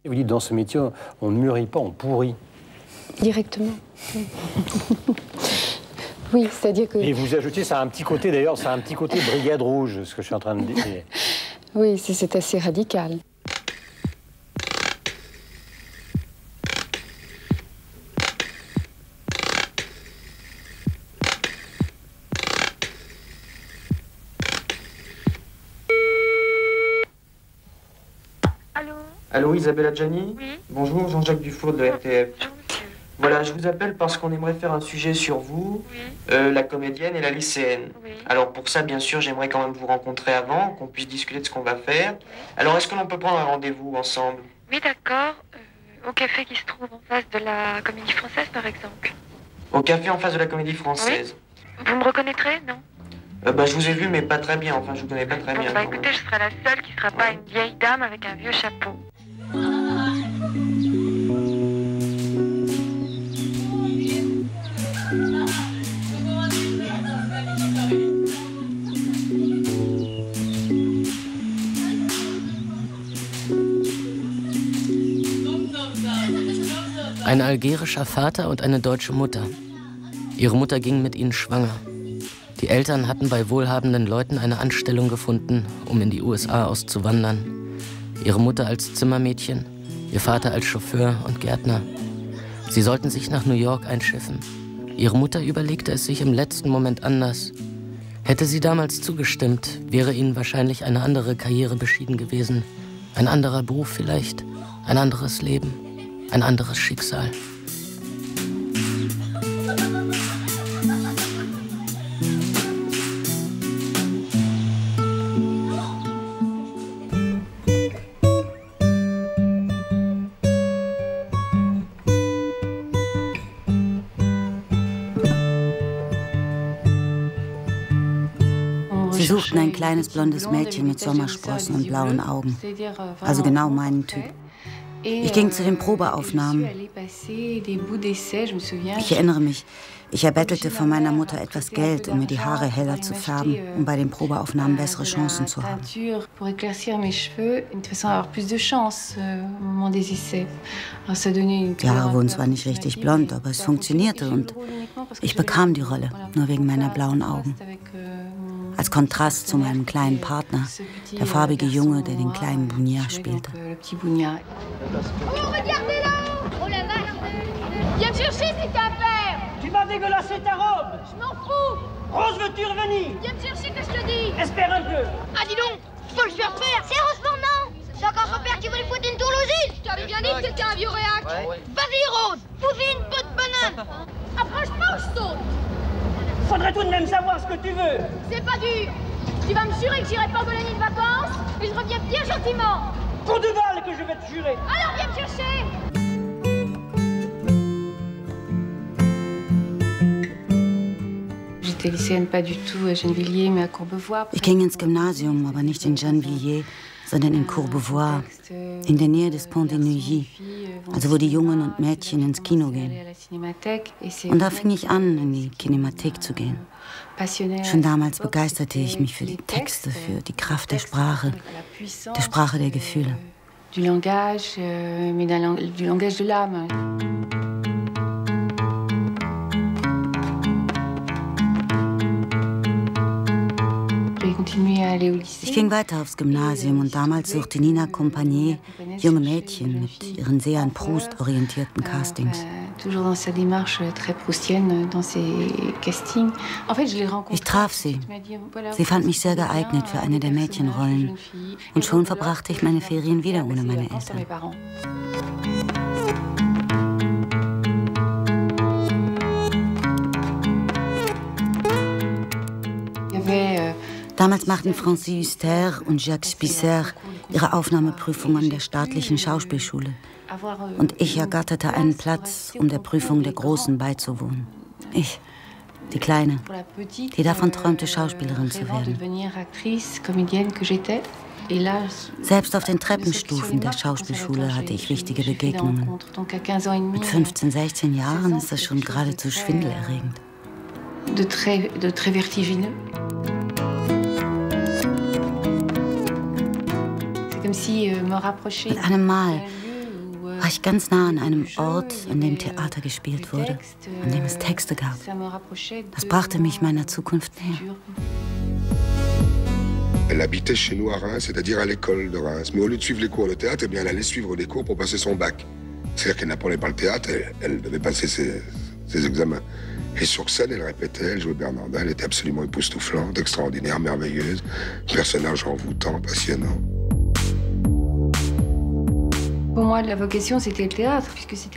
Vous dites, dans ce métier, on ne mûrit pas, on pourrit. Directement. Oui, c'est-à-dire que... Et vous ajoutez, ça a un petit côté, d'ailleurs, ça a un petit côté brigade rouge, ce que je suis en train de dire. Oui, c'est assez radical. Allô, Isabelle Adjani? Oui. Bonjour, Jean-Jacques Dufour de la RTF. Voilà, je vous appelle parce qu'on aimerait faire un sujet sur vous, Oui. la comédienne et la lycéenne. Oui. Alors pour ça, bien sûr, j'aimerais quand même vous rencontrer avant, qu'on puisse discuter de ce qu'on va faire. Alors est-ce que l'on peut prendre un rendez-vous ensemble? Oui, d'accord. Au café qui se trouve en face de la Comédie Française, par exemple. Au café en face de la Comédie Française. Oui. Vous me reconnaîtrez, non? Je vous ai vu, mais pas très bien. Enfin, je vous connais pas très bien. Bah écoutez, je serai la seule qui ne sera pas une vieille dame avec un vieux chapeau. Ein algerischer Vater und eine deutsche Mutter. Ihre Mutter ging mit ihnen schwanger. Die Eltern hatten bei wohlhabenden Leuten eine Anstellung gefunden, um in die USA auszuwandern. Ihre Mutter als Zimmermädchen, ihr Vater als Chauffeur und Gärtner. Sie sollten sich nach New York einschiffen. Ihre Mutter überlegte es sich im letzten Moment anders. Hätte sie damals zugestimmt, wäre ihnen wahrscheinlich eine andere Karriere beschieden gewesen. Ein anderer Beruf vielleicht, ein anderes Leben, ein anderes Schicksal. Sie suchten ein kleines blondes Mädchen mit Sommersprossen und blauen Augen. Also genau meinen Typ. Ich ging zu den Probeaufnahmen. Ich erinnere mich, ich erbettelte von meiner Mutter etwas Geld, um mir die Haare heller zu färben, um bei den Probeaufnahmen bessere Chancen zu haben. Die Haare wurden zwar nicht richtig blond, aber es funktionierte und ich bekam die Rolle, nur wegen meiner blauen Augen. Als Kontrast zu meinem kleinen Partner, der farbige Junge, der den kleinen Bougnac spielte. Tu vas dégueulasser ta robe. Je m'en fous. Rose, veux-tu revenir? Viens me chercher, que je te dis. Espère un peu. Ah, dis donc, faut le faire faire. C'est Rose Fernand. C'est encore son père qui veut lui foutre une tourlousine. Je t'avais bien dit que c'était un vieux réac. Ouais. Vas-y, Rose, fous-y une bonne banane. Approche-moi ou je saute. Faudrait tout de même savoir ce que tu veux. C'est pas dur. Tu vas me jurer que j'irai pas en colonie de vacances et je reviens bien gentiment. Coup de balle que je vais te jurer. Alors viens me chercher. Ich ging ins Gymnasium, aber nicht in Gennevilliers, sondern in Courbevoie, in der Nähe des Pont de Neuilly, also wo die Jungen und Mädchen ins Kino gehen. Und da fing ich an, in die Kinemathek zu gehen. Schon damals begeisterte ich mich für die Texte, für die Kraft der Sprache der Gefühle. Du langage, mais du langage de l'âme. Ich ging weiter aufs Gymnasium und damals suchte Nina Compagnie junge Mädchen mit ihren sehr an Proust orientierten Castings. Ich traf sie. Sie fand mich sehr geeignet für eine der Mädchenrollen. Und schon verbrachte ich meine Ferien wieder ohne meine Eltern. Damals machten Francis Huster und Jacques Spisser ihre Aufnahmeprüfung an der staatlichen Schauspielschule. Und ich ergatterte einen Platz, um der Prüfung der Großen beizuwohnen. Ich, die Kleine, die davon träumte, Schauspielerin zu werden. Selbst auf den Treppenstufen der Schauspielschule hatte ich wichtige Begegnungen. Mit 15, 16 Jahren ist das schon geradezu schwindelerregend. De très vertigineux. Mit einem Mal, war ich ganz nah an einem Ort, an dem Theater gespielt wurde, an dem es Texte gab. Das brachte mich meiner Zukunft näher. Elle habitait chez nous à Reims, c'est-à-dire à l'école de Reims. Mais au lieu de suivre les cours de théâtre, eh bien, elle allait suivre des cours pour passer son bac. C'est-à-dire qu'elle n'apprenait pas le théâtre, elle devait passer ses examens. Et sur scène, elle répétait, elle jouait Bernardin, elle était absolument époustouflante, extraordinaire, merveilleuse, personnage envoûtant, passionnant.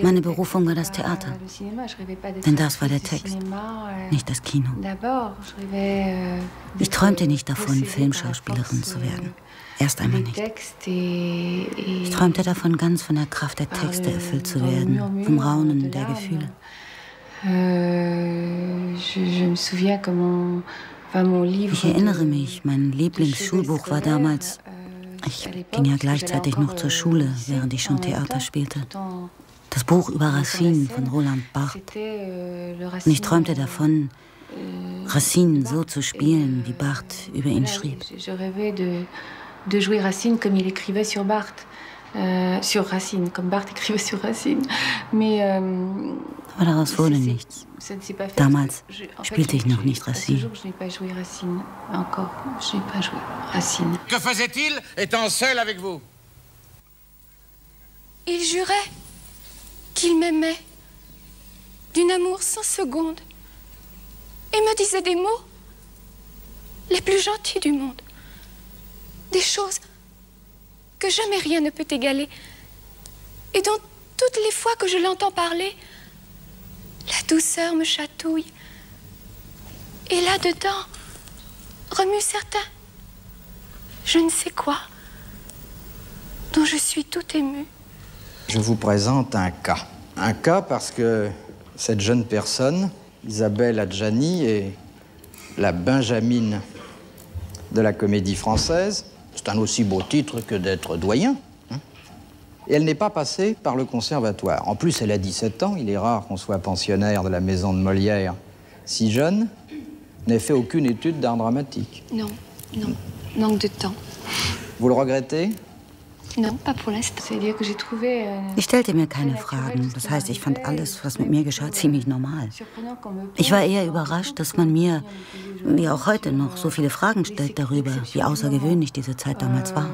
Meine Berufung war das Theater, denn das war der Text, nicht das Kino. Ich träumte nicht davon, Filmschauspielerin zu werden. Erst einmal nicht. Ich träumte davon, ganz von der Kraft der Texte erfüllt zu werden, vom Raunen der Gefühle. Ich erinnere mich, mein Lieblingsschulbuch war damals... Ich ging ja gleichzeitig noch zur Schule, während ich schon Theater spielte. Das Buch über Racine von Roland Barthes. Und ich träumte davon, Racine so zu spielen, wie Barthes über ihn schrieb. De jouer Racine comme il écrivait sur Barthes. Sur Racine, comme Barthes écrivait sur Racine. Mais, aber daraus wurde nichts. Damals spielte ich noch nicht Racine. Que faisait-il étant seul avec vous? Il jurait qu'il m'aimait d'une amour sans seconde et me disait des mots les plus gentils du monde. Des choses que jamais rien ne peut égaler et dont toutes les fois que je l'entends parler, la douceur me chatouille. Et là-dedans, remue certain, je ne sais quoi, dont je suis tout émue. Je vous présente un cas. Un cas parce que cette jeune personne, Isabelle Adjani, est la Benjamine de la Comédie Française. C'est un aussi beau titre que d'être doyen. Et elle n'est pas passée par le conservatoire. En plus, elle a 17 ans. Il est rare qu'on soit pensionnaire de la maison de Molière si jeune. N'ait fait aucune étude d'art dramatique. Non, non. Manque de temps. Vous le regrettez? Non, pas pour l'instant. Ich stellte mir keine Fragen. Das heißt, ich fand alles, was mit mir geschah, ziemlich normal. Ich war eher überrascht, dass man mir, wie auch heute noch, so viele Fragen stellt darüber, wie außergewöhnlich diese Zeit damals war.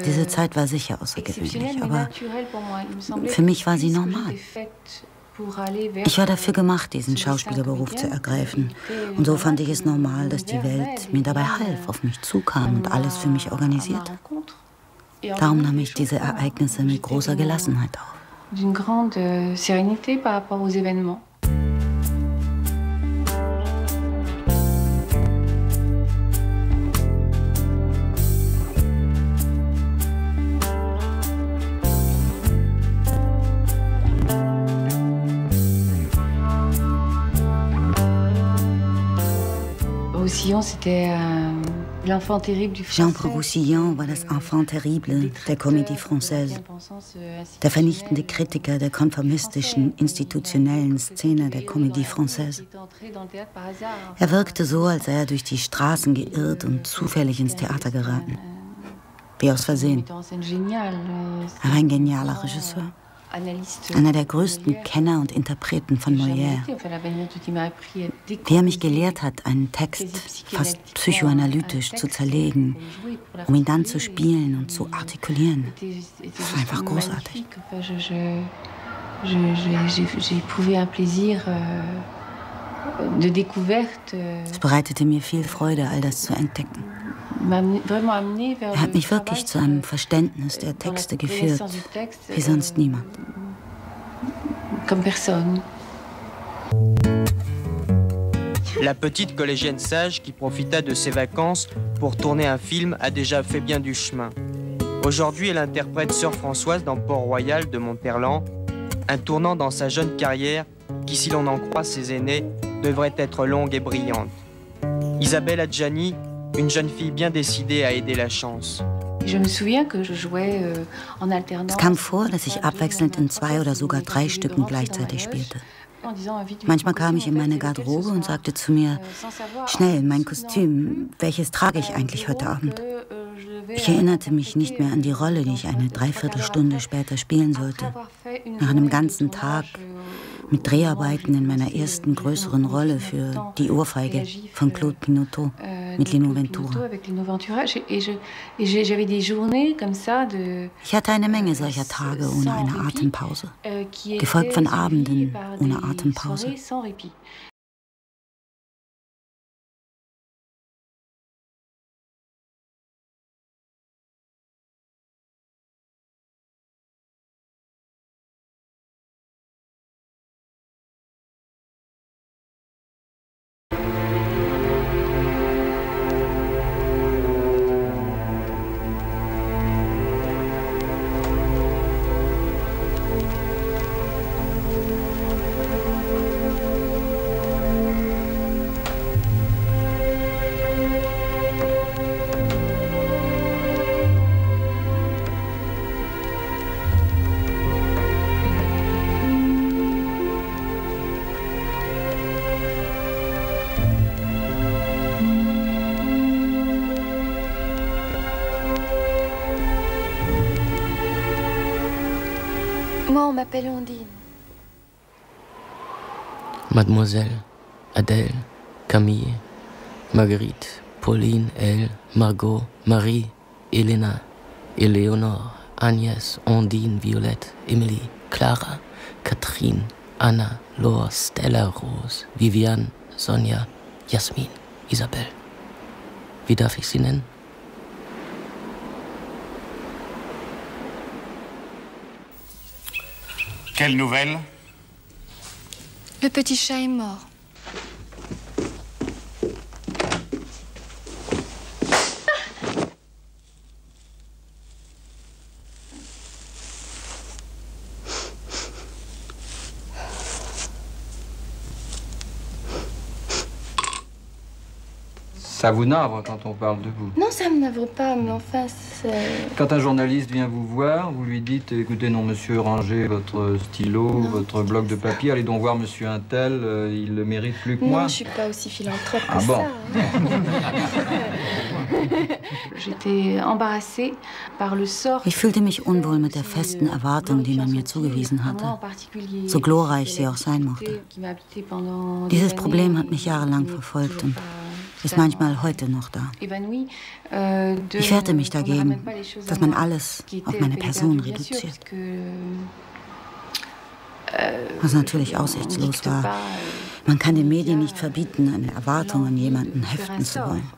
Diese Zeit war sicher außergewöhnlich, aber für mich war sie normal. Ich war dafür gemacht, diesen Schauspielerberuf zu ergreifen. Und so fand ich es normal, dass die Welt mir dabei half, auf mich zukam und alles für mich organisierte. Darum nahm ich diese Ereignisse mit großer Gelassenheit auf. D'une grande sérénité par rapport aux événements. Jean-Paul Roussillon war das Enfant terrible der Comédie Française, der vernichtende Kritiker der konformistischen, institutionellen Szene der Comédie Française. Er wirkte so, als sei er durch die Straßen geirrt und zufällig ins Theater geraten. Wie aus Versehen. Er war ein genialer Regisseur. Einer der größten Kenner und Interpreten von Molière. Wie er mich gelehrt hat, einen Text fast psychoanalytisch zu zerlegen, um ihn dann zu spielen und zu artikulieren. Das war einfach großartig. Es bereitete mir viel Freude, all das zu entdecken. Er hat mich wirklich zu einem Verständnis der Texte geführt, wie sonst niemand. La petite collégienne sage qui profita de ses vacances pour tourner un film a déjà fait bien du chemin. Aujourd'hui, elle interprète Sœur Françoise dans Port-Royal de Monterland, un tournant dans sa jeune carrière qui, si l'on en croit ses aînés, devrait être longue et brillante. Isabelle Adjani, une jeune fille bien décidée à aider la chance. Es kam vor, dass ich abwechselnd in 2 oder sogar 3 Stücken gleichzeitig spielte. Manchmal kam ich in meine Garderobe und sagte zu mir, schnell, mein Kostüm, welches trage ich eigentlich heute Abend? Ich erinnerte mich nicht mehr an die Rolle, die ich eine Dreiviertelstunde später spielen sollte. Nach einem ganzen Tag mit Dreharbeiten in meiner ersten größeren Rolle für Die Ohrfeige von Claude Pinoteau mit Lino Ventura. Ich hatte eine Menge solcher Tage ohne eine Atempause, gefolgt von Abenden ohne Atempause. Moi, on m'appelle Ondine. Mademoiselle, Adèle, Camille, Marguerite, Pauline, Elle, Margot, Marie, Elena, Eleonore, Agnès, Ondine, Violette, Emilie, Clara, Catherine, Anna, Laure, Stella, Rose, Viviane, Sonja, Jasmin, Isabelle. Wie darf ich sie nennen? Quelle nouvelle? Le petit chat est mort. Ça vous navre quand on parle de vous? Non, ça me navre pas, mais enfin, c'est... Quand un journaliste vient vous voir, vous lui dites, écoutez, non, monsieur, rangez votre stylo, votre bloc de papier, allez donc voir monsieur Untel, il le mérite plus que moi. Non, je suis pas aussi philanthrope que bon. ça. J'étais embarrassée par le sort. Ich fühlte mich unwohl mit der festen Erwartung, die man mir zugewiesen hatte, so glorreich sie auch sein mochte. Dieses Problem hat mich jahrelang verfolgt und ist manchmal heute noch da. Ich wehrte mich dagegen, dass man alles auf meine Person reduziert. Was natürlich aussichtslos war. Man kann den Medien nicht verbieten, eine Erwartung an jemanden heften zu wollen.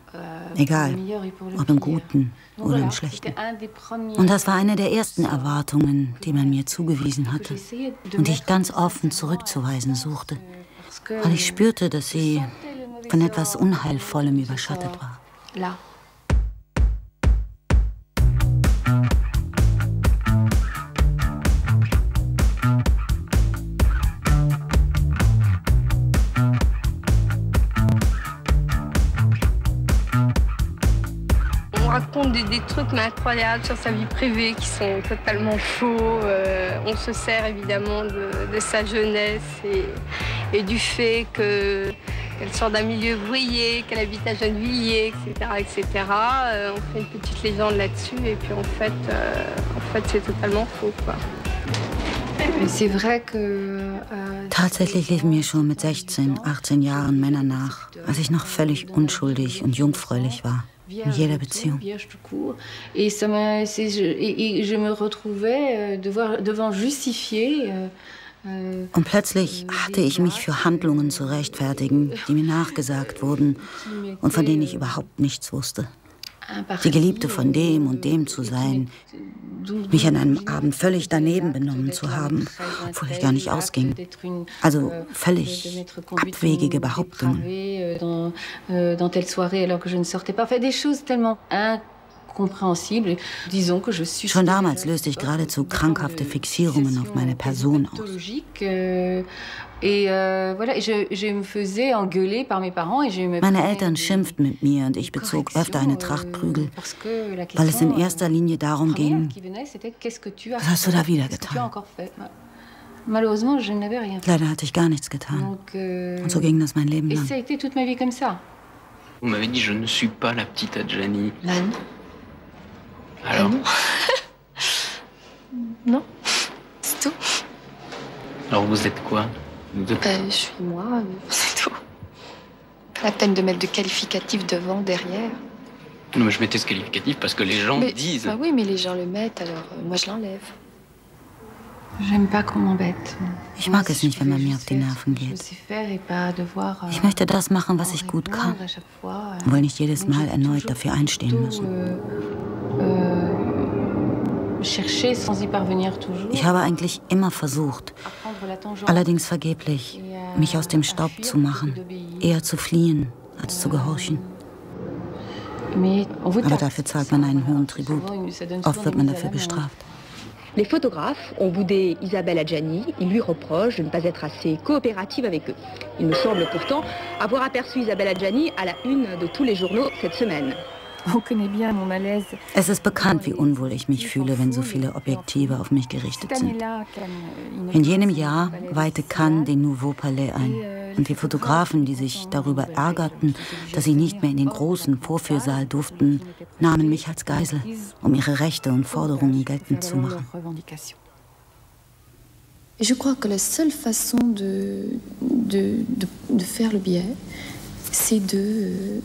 Egal, ob im Guten oder im Schlechten. Und das war eine der ersten Erwartungen, die man mir zugewiesen hatte und die ich ganz offen zurückzuweisen suchte, weil ich spürte, dass sie von etwas Unheilvollem überschattet war. On raconte des trucs mais incroyables sur sa vie privée qui sont totalement faux. On se sert évidemment de sa jeunesse et du fait qu'elle sort d'un milieu ouvrier, qu'elle habite à Gennevilliers, etc. On fait une petite légende là-dessus et puis en fait c'est totalement faux, quoi. Tatsächlich liefen mir schon mit 16, 18 Jahren Männer nach, als ich noch völlig unschuldig und jungfräulich war. In jeder Beziehung. Und plötzlich hatte ich mich für Handlungen zu rechtfertigen, die mir nachgesagt wurden und von denen ich überhaupt nichts wusste. Die Geliebte von dem und dem zu sein, mich an einem Abend völlig daneben benommen zu haben, obwohl ich gar nicht ausging. Also völlig abwegige Behauptungen. Schon damals löste ich geradezu krankhafte Fixierungen auf meine Person aus. Meine Eltern schimpften mit mir und ich bezog öfter eine Tracht Prügel, weil es in erster Linie darum ging, was hast du da wieder getan? Leider hatte ich gar nichts getan. Und so ging das mein Leben lang. Vous m'avez dit, je ne suis pas la petite Adjani. Alors Non, c'est tout. Alors vous êtes quoi? Je suis moi, c'est tout. Pas la peine de mettre de qualificatif devant, derrière. Non, mais je mettais ce qualificatif parce que les gens disent. Ah oui, mais les gens le mettent, alors moi je l'enlève. J'aime pas qu'on m'embête. Ich mag es nicht, wenn man mir auf die Nerven geht. Ich möchte das machen, was ich gut kann. Und will nicht jedes Mal erneut dafür einstehen müssen. Ich habe eigentlich immer versucht, allerdings vergeblich, mich aus dem Staub zu machen, eher zu fliehen, als zu gehorchen. Aber dafür zahlt man einen hohen Tribut. Oft wird man dafür bestraft. Les photographes ont boudé Isabelle Adjani. Ils lui reprochent de ne pas être assez coopérative avec eux. Il me semble pourtant avoir aperçu Isabelle Adjani à la une de tous les journaux cette semaine. Es ist bekannt, wie unwohl ich mich fühle, wenn so viele Objektive auf mich gerichtet sind. In jenem Jahr weihte Cannes den Nouveau Palais ein. Und die Fotografen, die sich darüber ärgerten, dass sie nicht mehr in den großen Vorführsaal durften, nahmen mich als Geisel, um ihre Rechte und Forderungen geltend zu machen. Je crois que la seule façon de faire le biais, c'est de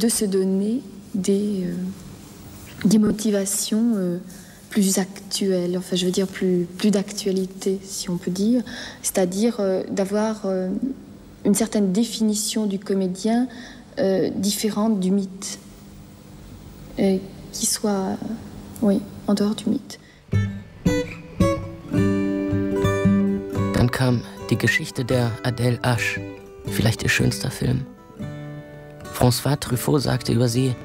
se donner des motivations plus actuelles, enfin je veux dire plus d'actualité si on peut dire, c'est-à-dire d'avoir une certaine définition du comédien différente du mythe, qui soit, oui, en dehors du mythe. Dann kam die Geschichte der Adèle H., vielleicht ihr schönster Film. François Truffaut sagte über sie: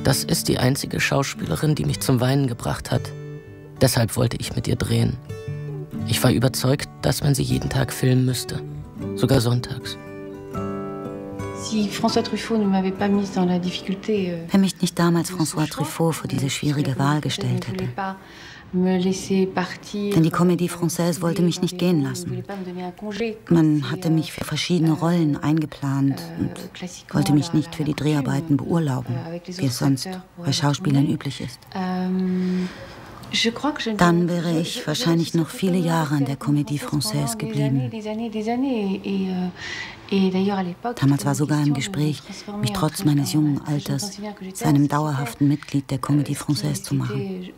Das ist die einzige Schauspielerin, die mich zum Weinen gebracht hat. Deshalb wollte ich mit ihr drehen. Ich war überzeugt, dass man sie jeden Tag filmen müsste, sogar sonntags. Wenn mich nicht damals François Truffaut vor diese schwierige Wahl gestellt hätte. Denn die Comédie Française wollte mich nicht gehen lassen. Man hatte mich für verschiedene Rollen eingeplant und wollte mich nicht für die Dreharbeiten beurlauben, wie es sonst bei Schauspielern üblich ist. Dann wäre ich wahrscheinlich noch viele Jahre an der Comédie Française geblieben. Damals war sogar im Gespräch, mich trotz meines jungen Alters zu einem dauerhaften Mitglied der Comédie Française zu machen,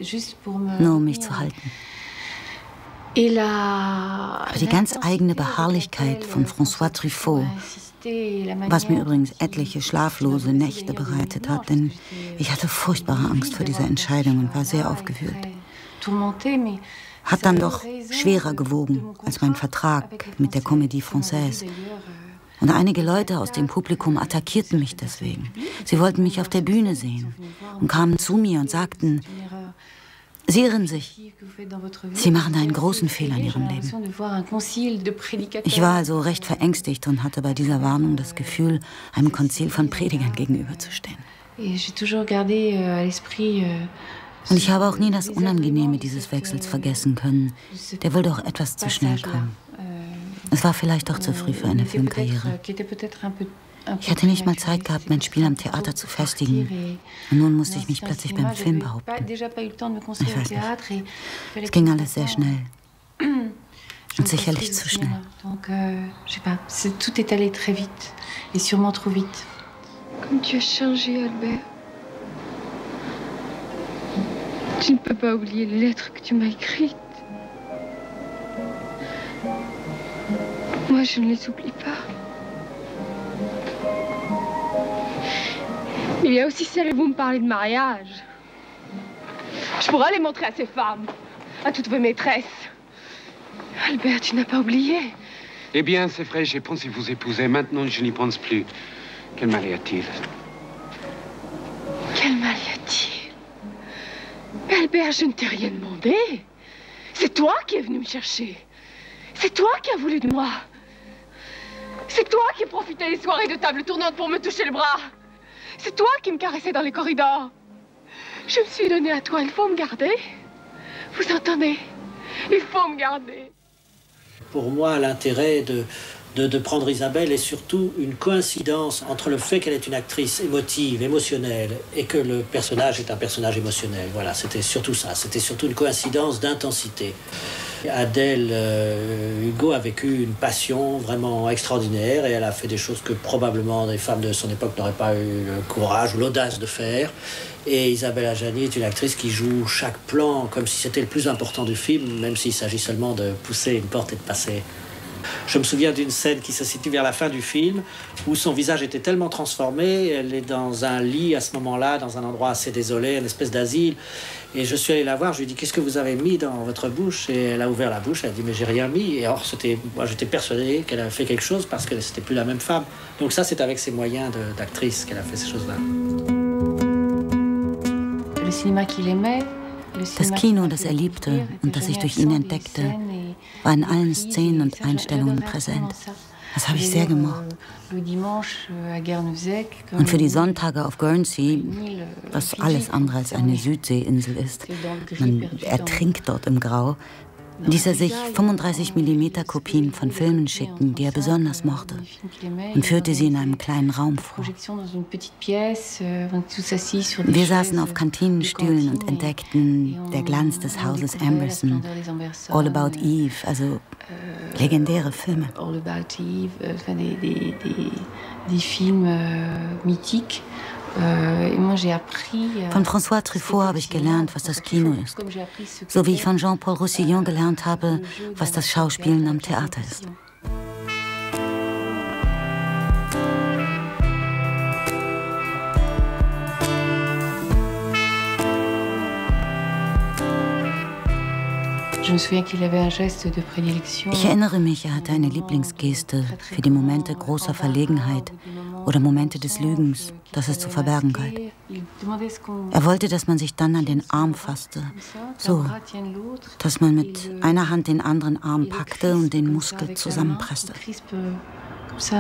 nur um mich zu halten. Aber die ganz eigene Beharrlichkeit von François Truffaut, was mir übrigens etliche schlaflose Nächte bereitet hat, denn ich hatte furchtbare Angst vor dieser Entscheidung und war sehr aufgewühlt, hat dann doch schwerer gewogen als mein Vertrag mit der Comédie Française. Und einige Leute aus dem Publikum attackierten mich deswegen. Sie wollten mich auf der Bühne sehen und kamen zu mir und sagten: Sie irren sich. Sie machen einen großen Fehler in Ihrem Leben. Ich war also recht verängstigt und hatte bei dieser Warnung das Gefühl, einem Konzil von Predigern gegenüberzustehen. Und ich habe auch nie das Unangenehme dieses Wechsels vergessen können, der wohl doch etwas zu schnell kam. Es war vielleicht doch zu früh für eine Filmkarriere. Ich hatte nicht mal Zeit gehabt, mein Spiel am Theater zu festigen. Und nun musste ich mich plötzlich beim Film behaupten. Ich weiß nicht. Es ging alles sehr schnell. Und sicherlich zu schnell. Tout est allé très vite, et sûrement trop vite. Comme tu as changé, Albert. Je ne peux pas oublier les lettres que tu m'as écrites. Moi, je ne les oublie pas. Il y a aussi celles où vous me parlez de mariage. Je pourrais les montrer à ces femmes, à toutes vos maîtresses. Albert, tu n'as pas oublié? Eh bien, c'est vrai, j'ai pensé vous épouser. Maintenant, je n'y pense plus. Quel mal y a-t-il? Quel mal y a-t-il? Mais Albert, je ne t'ai rien demandé. C'est toi qui es venu me chercher. C'est toi qui as voulu de moi. C'est toi qui profitais des soirées de table tournante pour me toucher le bras. C'est toi qui me caressais dans les corridors. Je me suis donnée à toi, il faut me garder. Vous entendez? Il faut me garder. Pour moi, l'intérêt de prendre Isabelle est surtout une coïncidence entre le fait qu'elle est une actrice émotive, émotionnelle, et que le personnage est un personnage émotionnel. Voilà, c'était surtout ça. C'était surtout une coïncidence d'intensité. Adèle Hugo a vécu une passion vraiment extraordinaire et elle a fait des choses que probablement des femmes de son époque n'auraient pas eu le courage ou l'audace de faire. Et Isabelle Adjani est une actrice qui joue chaque plan comme si c'était le plus important du film, même s'il s'agit seulement de pousser une porte et de passer. Je me souviens d'une scène qui se situe vers la fin du film où son visage était tellement transformé, elle est dans un lit à ce moment-là, dans un endroit assez désolé, une espèce d'asile. Et je suis allé la voir, je lui ai dit « Qu'est-ce que vous avez mis dans votre bouche ?» Et elle a ouvert la bouche, elle a dit « Mais j'ai rien mis. » Et or, moi j'étais persuadé qu'elle avait fait quelque chose parce que c'était plus la même femme. Donc ça, c'est avec ses moyens d'actrice qu'elle a fait ces choses-là. Le cinéma qu'il aimait, das Kino, das er liebte und das ich durch ihn entdeckte, war in allen Szenen und Einstellungen präsent. Das habe ich sehr gemocht. Und für die Sonntage auf Guernsey, was alles andere als eine Südseeinsel ist, man ertrinkt dort im Grau, ließ er sich 35mm Kopien von Filmen schicken, die er besonders mochte, und führte sie in einem kleinen Raum vor. Wir saßen auf Kantinenstühlen und entdeckten Der Glanz des Hauses Amberson, All About Eve, also legendäre Filme. All About Eve, des films mythiques. Von François Truffaut habe ich gelernt, was das Kino ist, so wie ich von Jean-Paul Roussillon gelernt habe, was das Schauspielen am Theater ist. Ich erinnere mich, er hatte eine Lieblingsgeste für die Momente großer Verlegenheit oder Momente des Lügens, das es zu verbergen galt. Er wollte, dass man sich dann an den Arm fasste, so, dass man mit einer Hand den anderen Arm packte und den Muskel zusammenpresste. Das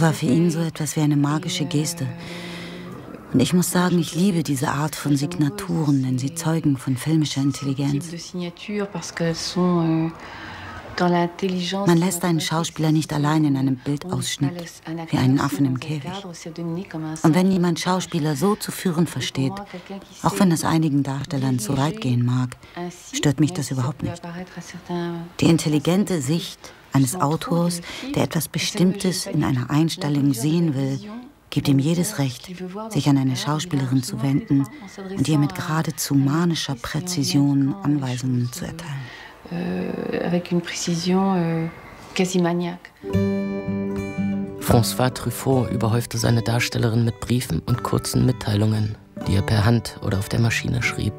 war für ihn so etwas wie eine magische Geste. Und ich muss sagen, ich liebe diese Art von Signaturen, denn sie zeugen von filmischer Intelligenz. Man lässt einen Schauspieler nicht allein in einem Bildausschnitt, wie einen Affen im Käfig. Und wenn jemand Schauspieler so zu führen versteht, auch wenn es einigen Darstellern zu weit gehen mag, stört mich das überhaupt nicht. Die intelligente Sicht eines Autors, der etwas Bestimmtes in einer Einstellung sehen will, gibt ihm jedes Recht, sich an eine Schauspielerin zu wenden und ihr mit geradezu manischer Präzision Anweisungen zu erteilen. Avec une précision quasi maniaque. François Truffaut überhäufte seine Darstellerin mit Briefen und kurzen Mitteilungen, die er per Hand oder auf der Maschine schrieb.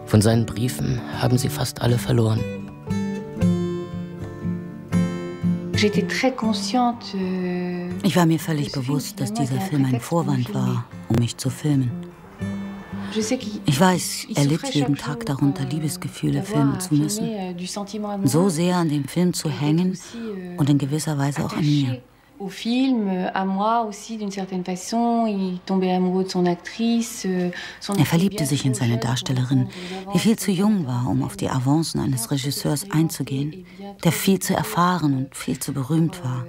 Von seinen Briefen haben sie fast alle verloren. Ich war mir völlig bewusst, dass dieser Film ein Vorwand war, um mich zu filmen. Ich weiß, er litt jeden Tag darunter, Liebesgefühle filmen zu müssen. So sehr an dem Film zu hängen und in gewisser Weise auch an mir. Au film, à moi aussi d'une certaine façon, il tombait amoureux de son actrice. Er verliebte sich in seine Darstellerin, die viel zu jung war, um auf die Avancen eines Regisseurs einzugehen, der viel zu erfahren und viel zu berühmt war,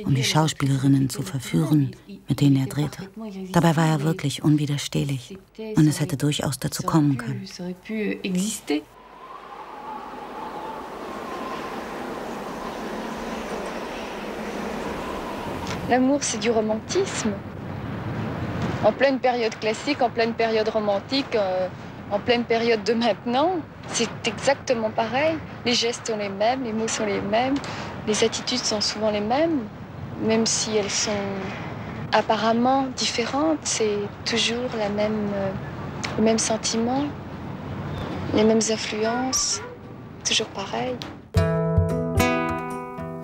um die Schauspielerinnen zu verführen, mit denen er drehte. Dabei war er wirklich unwiderstehlich und es hätte durchaus dazu kommen können. L'amour, c'est du romantisme. En pleine période classique, en pleine période romantique, en pleine période de maintenant, c'est exactement pareil. Les gestes sont les mêmes, les mots sont les mêmes, les attitudes sont souvent les mêmes, même si elles sont apparemment différentes, c'est toujours le même sentiment, les mêmes influences, toujours pareil.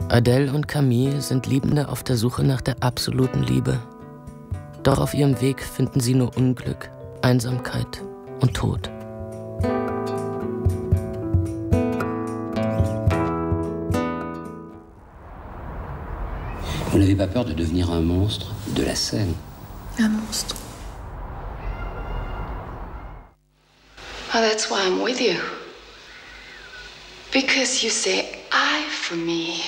Adèle und Camille sind Liebende auf der Suche nach der absoluten Liebe. Doch auf ihrem Weg finden sie nur Unglück, Einsamkeit und Tod. Vous n'avez pas peur de devenir un monstre de la scène? Un monstre. Oh, that's why I'm with you. Because you say I for me.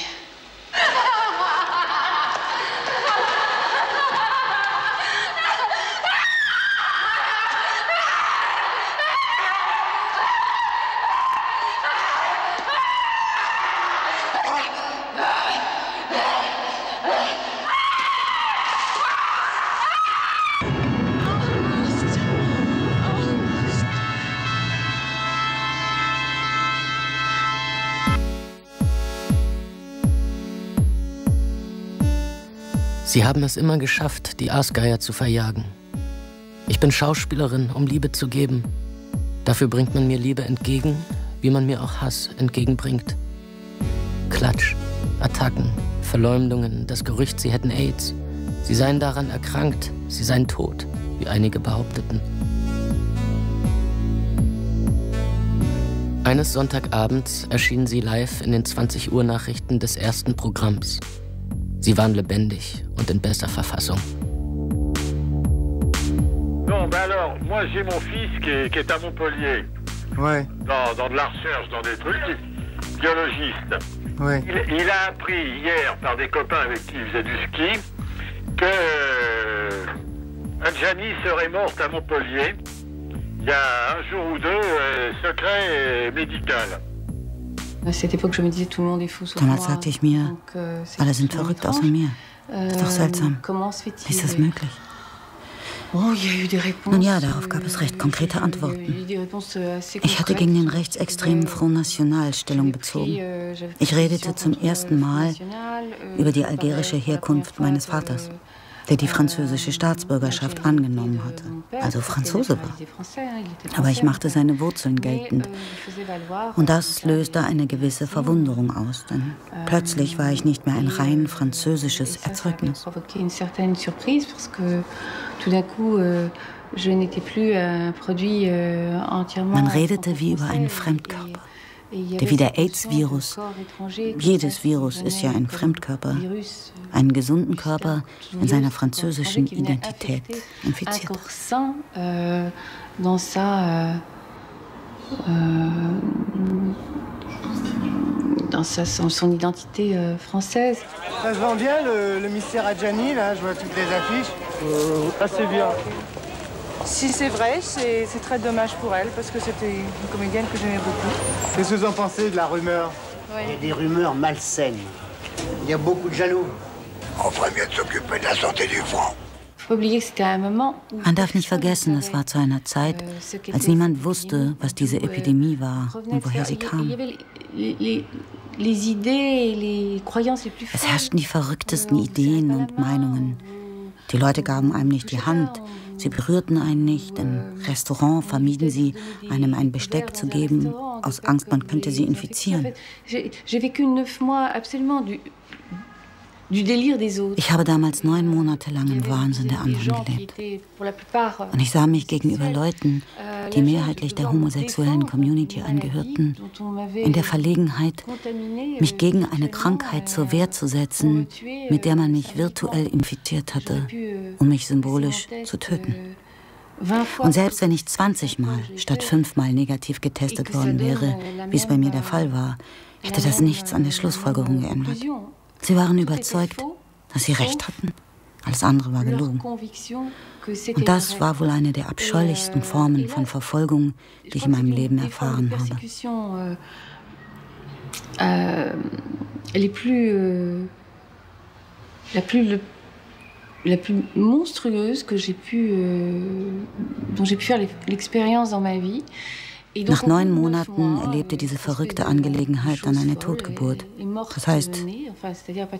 Sie haben es immer geschafft, die Aasgeier zu verjagen. Ich bin Schauspielerin, um Liebe zu geben. Dafür bringt man mir Liebe entgegen, wie man mir auch Hass entgegenbringt. Klatsch, Attacken, Verleumdungen, das Gerücht, sie hätten AIDS. Sie seien daran erkrankt, sie seien tot, wie einige behaupteten. Eines Sonntagabends erschienen sie live in den 20-Uhr-Nachrichten des ersten Programms. Sie waren lebendig und in bester Verfassung. Non, ben alors, moi j'ai mon fils qui est à Montpellier. Ouais. Dans de la recherche, dans des trucs, biologiste. Ouais. Il a appris hier par des copains avec qui il faisait du ski que Adjani serait morte à Montpellier il y a un jour ou deux, secret médical. Damals sagte ich mir, alle sind verrückt außer mir. Das ist doch seltsam. Wie ist das möglich? Nun ja, darauf gab es recht konkrete Antworten. Ich hatte gegen den rechtsextremen Front National Stellung bezogen. Ich redete zum ersten Mal über die algerische Herkunft meines Vaters, der die französische Staatsbürgerschaft angenommen hatte, also Franzose war. Aber ich machte seine Wurzeln geltend. Und das löste eine gewisse Verwunderung aus, denn plötzlich war ich nicht mehr ein rein französisches Erzeugnis. Man redete wie über einen Fremdkörper. Der wie der AIDS-Virus. Jedes Virus ist ja ein Fremdkörper. Einen gesunden Körper in seiner französischen Identität infiziert. Dans son identité française. Ça se vend bien le mystère Adjani, là, je vois toutes les affiches. Assez bien. Si c'est vrai, c'est très dommage pour elle, parce que c'était une comédienne que j'aimais beaucoup. Qu'est-ce que vous en pensez de la rumeur? Il y a des rumeurs malsaines. Il y a beaucoup de jaloux. On ferait mieux de s'occuper de la santé du front. Man darf nicht vergessen, es war zu einer Zeit, als niemand wusste, was diese Epidemie war und woher sie kam. Es herrschten die verrücktesten Ideen und Meinungen. Die Leute gaben einem nicht die Hand, sie berührten einen nicht. Im Restaurant vermieden sie, einem ein Besteck zu geben, aus Angst, man könnte sie infizieren. Ich habe damals 9 Monate lang im Wahnsinn der anderen gelebt. Und ich sah mich gegenüber Leuten, die mehrheitlich der homosexuellen Community angehörten, in der Verlegenheit, mich gegen eine Krankheit zur Wehr zu setzen, mit der man mich virtuell infiziert hatte, um mich symbolisch zu töten. Und selbst wenn ich 20 Mal statt 5 Mal negativ getestet worden wäre, wie es bei mir der Fall war, hätte das nichts an der Schlussfolgerung geändert. Sie waren überzeugt, dass sie recht hatten. Alles andere war gelogen. Und das war wohl eine der abscheulichsten Formen von Verfolgung, die ich in meinem Leben erfahren habe. La plus monstrueuse que dont j'ai pu faire l'expérience dans ma vie. Nach 9 Monaten erlebte diese verrückte Angelegenheit dann eine Totgeburt. Das heißt,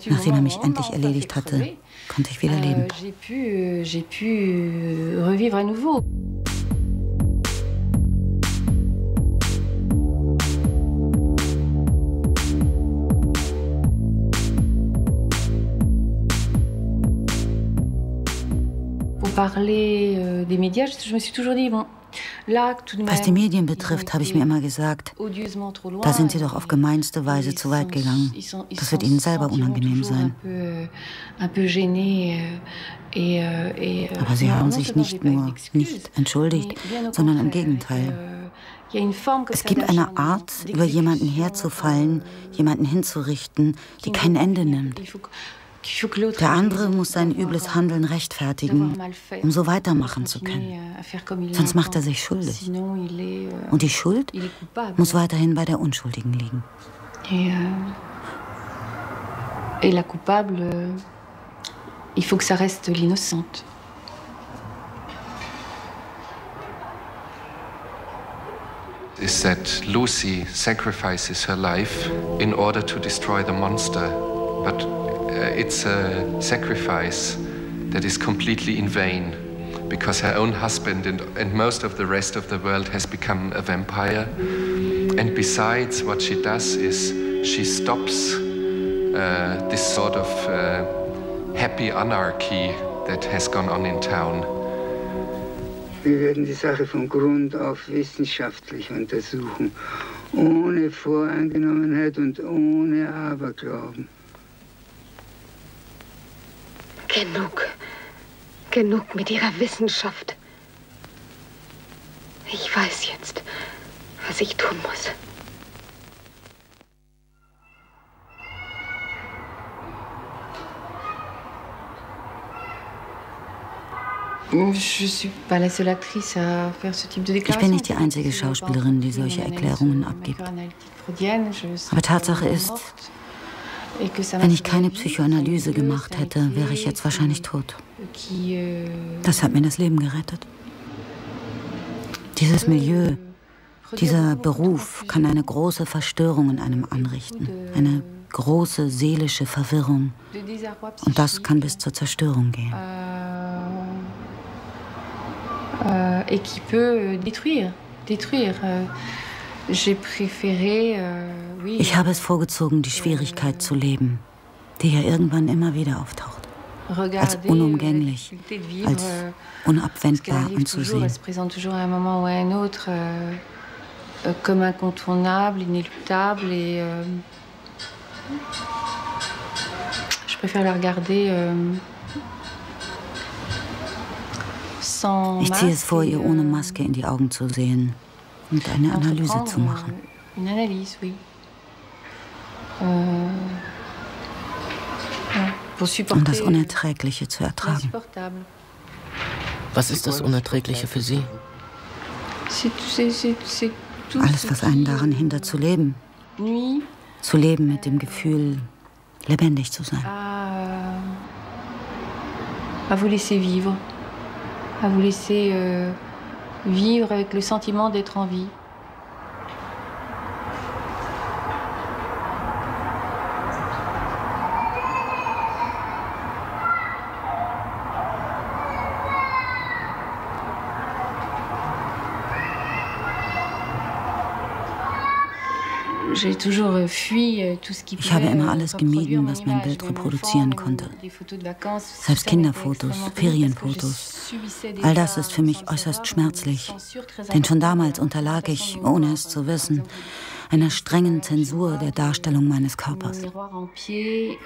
nachdem er mich endlich erledigt hatte, konnte ich wieder leben. J'ai pu revivre à nouveau. Pour parler des médias, je me suis toujours dit, bon, was die Medien betrifft, habe ich mir immer gesagt, da sind sie doch auf gemeinste Weise zu weit gegangen. Das wird ihnen selber unangenehm sein. Aber sie haben sich nicht nur nicht entschuldigt, sondern im Gegenteil. Es gibt eine Art, über jemanden herzufallen, jemanden hinzurichten, die kein Ende nimmt. Der andere muss sein übles Handeln rechtfertigen, um so weitermachen zu können. Sonst macht er sich schuldig. Und die Schuld muss weiterhin bei der Unschuldigen liegen. Et la coupable, il faut que ça reste l'innocente. Is that Lucy sacrifices her life in order to destroy the monster, but it's a sacrifice that is completely in vain, because her own husband and most of the rest of the world has become a vampire. And besides, what she does is she stops this sort of happy anarchy that has gone on in town. Wir werden die Sache von Grund auf wissenschaftlich untersuchen, ohne Voreingenommenheit und ohne Aberglauben. Genug mit Ihrer Wissenschaft. Ich weiß jetzt, was ich tun muss. Ich bin nicht die einzige Schauspielerin, die solche Erklärungen abgibt. Aber Tatsache ist, wenn ich keine Psychoanalyse gemacht hätte, wäre ich jetzt wahrscheinlich tot. Das hat mir das Leben gerettet. Dieses Milieu, dieser Beruf kann eine große Verstörung in einem anrichten, eine große seelische Verwirrung. Und das kann bis zur Zerstörung gehen. Et qui peut détruire. J'ai préféré, oui. Ich habe es vorgezogen, die Schwierigkeit zu leben, die ja irgendwann immer wieder auftaucht. Als unumgänglich, als unabwendbar anzusehen. Elle se présente toujours à un moment ou à un autre comme incontournable, inéluctable et je préfère la regarder Ich ziehe es vor, ihr ohne Maske in die Augen zu sehen und eine Analyse zu machen. Um das Unerträgliche zu ertragen. Was ist das Unerträgliche für Sie? Alles, was einen daran hindert, zu leben. Zu leben mit dem Gefühl, lebendig zu sein. À vous laisser vivre. À vous laisser vivre avec le sentiment d'être en vie. Ich habe immer alles gemieden, was mein Bild reproduzieren konnte. Selbst Kinderfotos, Ferienfotos. All das ist für mich äußerst schmerzlich. Denn schon damals unterlag ich, ohne es zu wissen, einer strengen Zensur der Darstellung meines Körpers.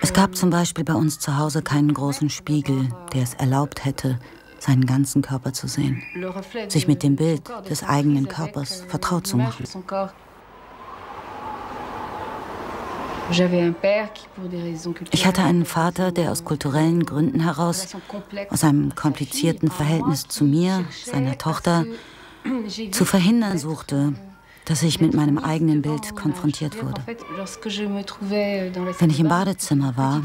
Es gab zum Beispiel bei uns zu Hause keinen großen Spiegel, der es erlaubt hätte, seinen ganzen Körper zu sehen. Sich mit dem Bild des eigenen Körpers vertraut zu machen. Ich hatte einen Vater, der aus kulturellen Gründen heraus, aus einem komplizierten Verhältnis zu mir, seiner Tochter, zu verhindern suchte, dass ich mit meinem eigenen Bild konfrontiert wurde. Wenn ich im Badezimmer war,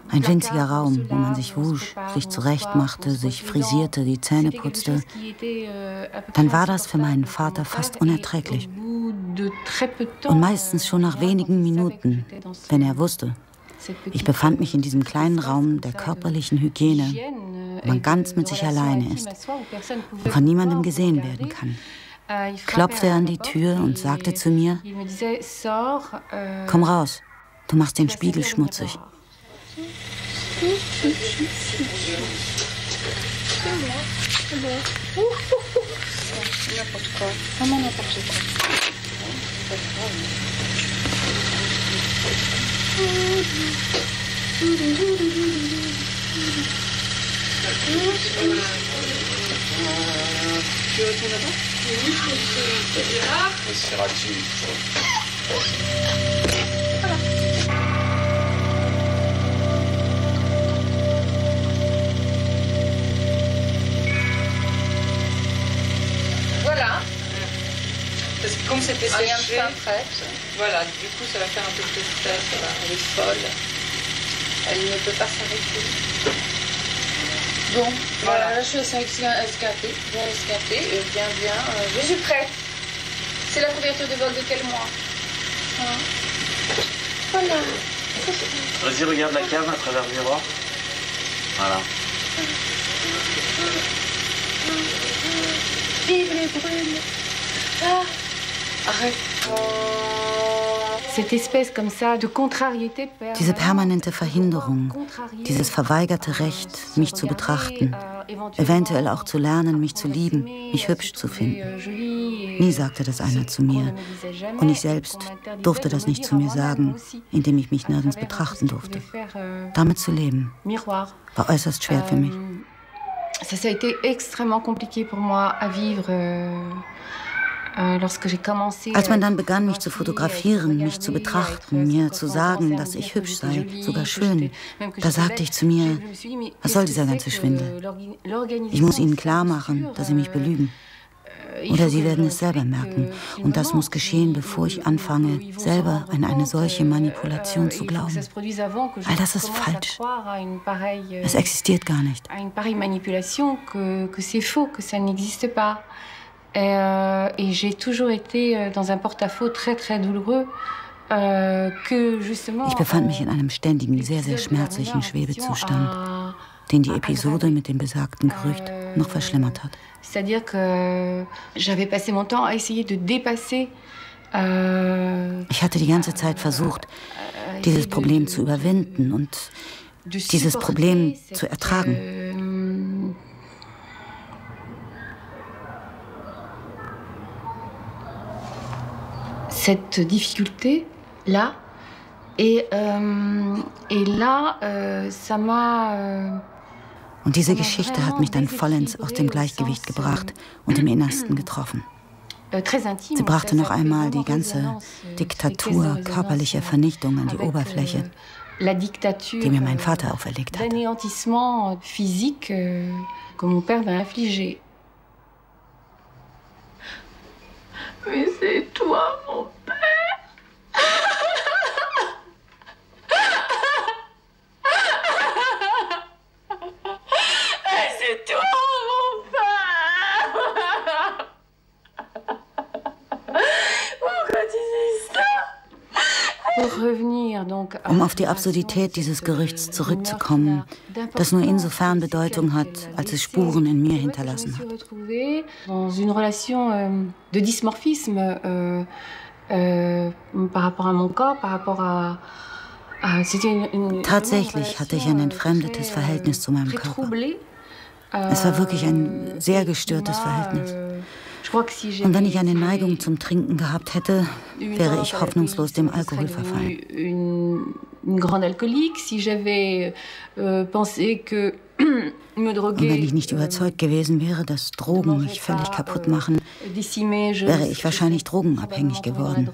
ein winziger Raum, wo man sich wusch, sich zurechtmachte, sich frisierte, die Zähne putzte, dann war das für meinen Vater fast unerträglich. Und meistens schon nach wenigen Minuten, wenn er wusste, ich befand mich in diesem kleinen Raum der körperlichen Hygiene, wo man ganz mit sich alleine ist und von niemandem gesehen werden kann, klopfte er an die Tür und sagte zu mir, komm raus, du machst den Spiegel schmutzig. Tu retournes là-bas? Oui, c'est Gérard. C'est Rachi. Voilà. Parce que comme c'était séché, voilà, du coup ça va faire un peu de stress, elle est folle. Elle ne peut pas s'arrêter. Bon, voilà, je suis esquintée, bien esquintée, bien, je suis prête. C'est la couverture de vol de quel mois? Voilà. Vas-y, regarde la cave à travers le miroir. Voilà. Vive les brunes. Arrête. Cette espèce comme ça de contrariété. Diese permanente Verhinderung, dieses verweigerte Recht, mich zu betrachten, eventuell auch zu lernen, mich zu lieben, mich hübsch zu finden. Nie sagte das einer zu mir. Und ich selbst durfte das nicht zu mir sagen, indem ich mich nirgends betrachten durfte. Damit zu leben, war äußerst schwer für mich. Ça a été extrêmement compliqué pour moi à vivre. Als man dann begann, mich zu fotografieren, mich zu betrachten, mir zu sagen, dass ich hübsch sei, sogar schön, da sagte ich zu mir, was soll dieser ganze Schwindel? Ich muss ihnen klar machen, dass sie mich belügen. Oder sie werden es selber merken. Und das muss geschehen, bevor ich anfange, selber an eine solche Manipulation zu glauben. All das ist falsch. Es existiert gar nicht. Et j'ai toujours été dans un porte-à-faux très, très douloureux. Ich befand mich in einem ständigen, sehr, sehr schmerzlichen Schwebezustand, den die Episode mit dem besagten Gerücht noch verschlimmert hat. C'est-à-dire que j'avais passé mon temps à essayer de dépasser. Ich hatte die ganze Zeit versucht, dieses Problem zu überwinden und dieses Problem zu ertragen. Cette difficulté-là, et là, ça m'a... Und diese Geschichte hat mich dann vollends aus dem Gleichgewicht gebracht und im Innersten getroffen. Sie brachte noch einmal die ganze Diktatur körperlicher Vernichtung an die Oberfläche, die mir mein Vater auferlegt hat. D'anéantissement physique que mon père m'a infligé. Mais c'est toi, mon père. C'est toi, mon père. Pourquoi tu dis ça? Pour revenir donc. Auf die Absurdität dieses Gerüchts zurückzukommen, das nur insofern Bedeutung hat, als es Spuren in mir hinterlassen hat. Dans une relation de dysmorphisme par rapport à mon corps, par rapport à... Tatsächlich hatte ich ein entfremdetes Verhältnis zu meinem Körper. Es war wirklich ein sehr gestörtes Verhältnis. Und wenn ich eine Neigung zum Trinken gehabt hätte, wäre ich hoffnungslos dem Alkohol verfallen. Une grande alcoolique, si j'avais pensé que me droguer. Und wenn ich nicht überzeugt gewesen wäre, dass Drogen mich völlig kaputt machen, wäre ich wahrscheinlich drogenabhängig geworden.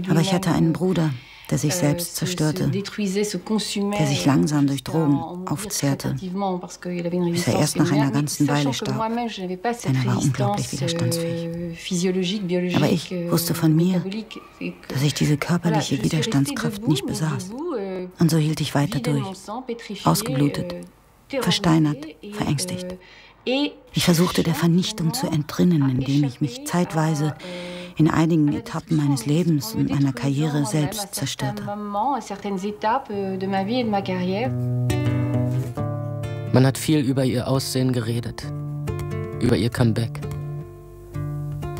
Aber ich hatte einen Bruder, der sich selbst zerstörte, der sich langsam durch Drogen aufzehrte, bis er erst nach einer ganzen Weile starb, denn er war unglaublich widerstandsfähig. Aber ich wusste von mir, dass ich diese körperliche Widerstandskraft nicht besaß. Und so hielt ich weiter durch, ausgeblutet, versteinert, verängstigt. Ich versuchte der Vernichtung zu entrinnen, indem ich mich zeitweise in einigen Etappen meines Lebens und meiner Karriere selbst zerstörte. Man hat viel über ihr Aussehen geredet, über ihr Comeback.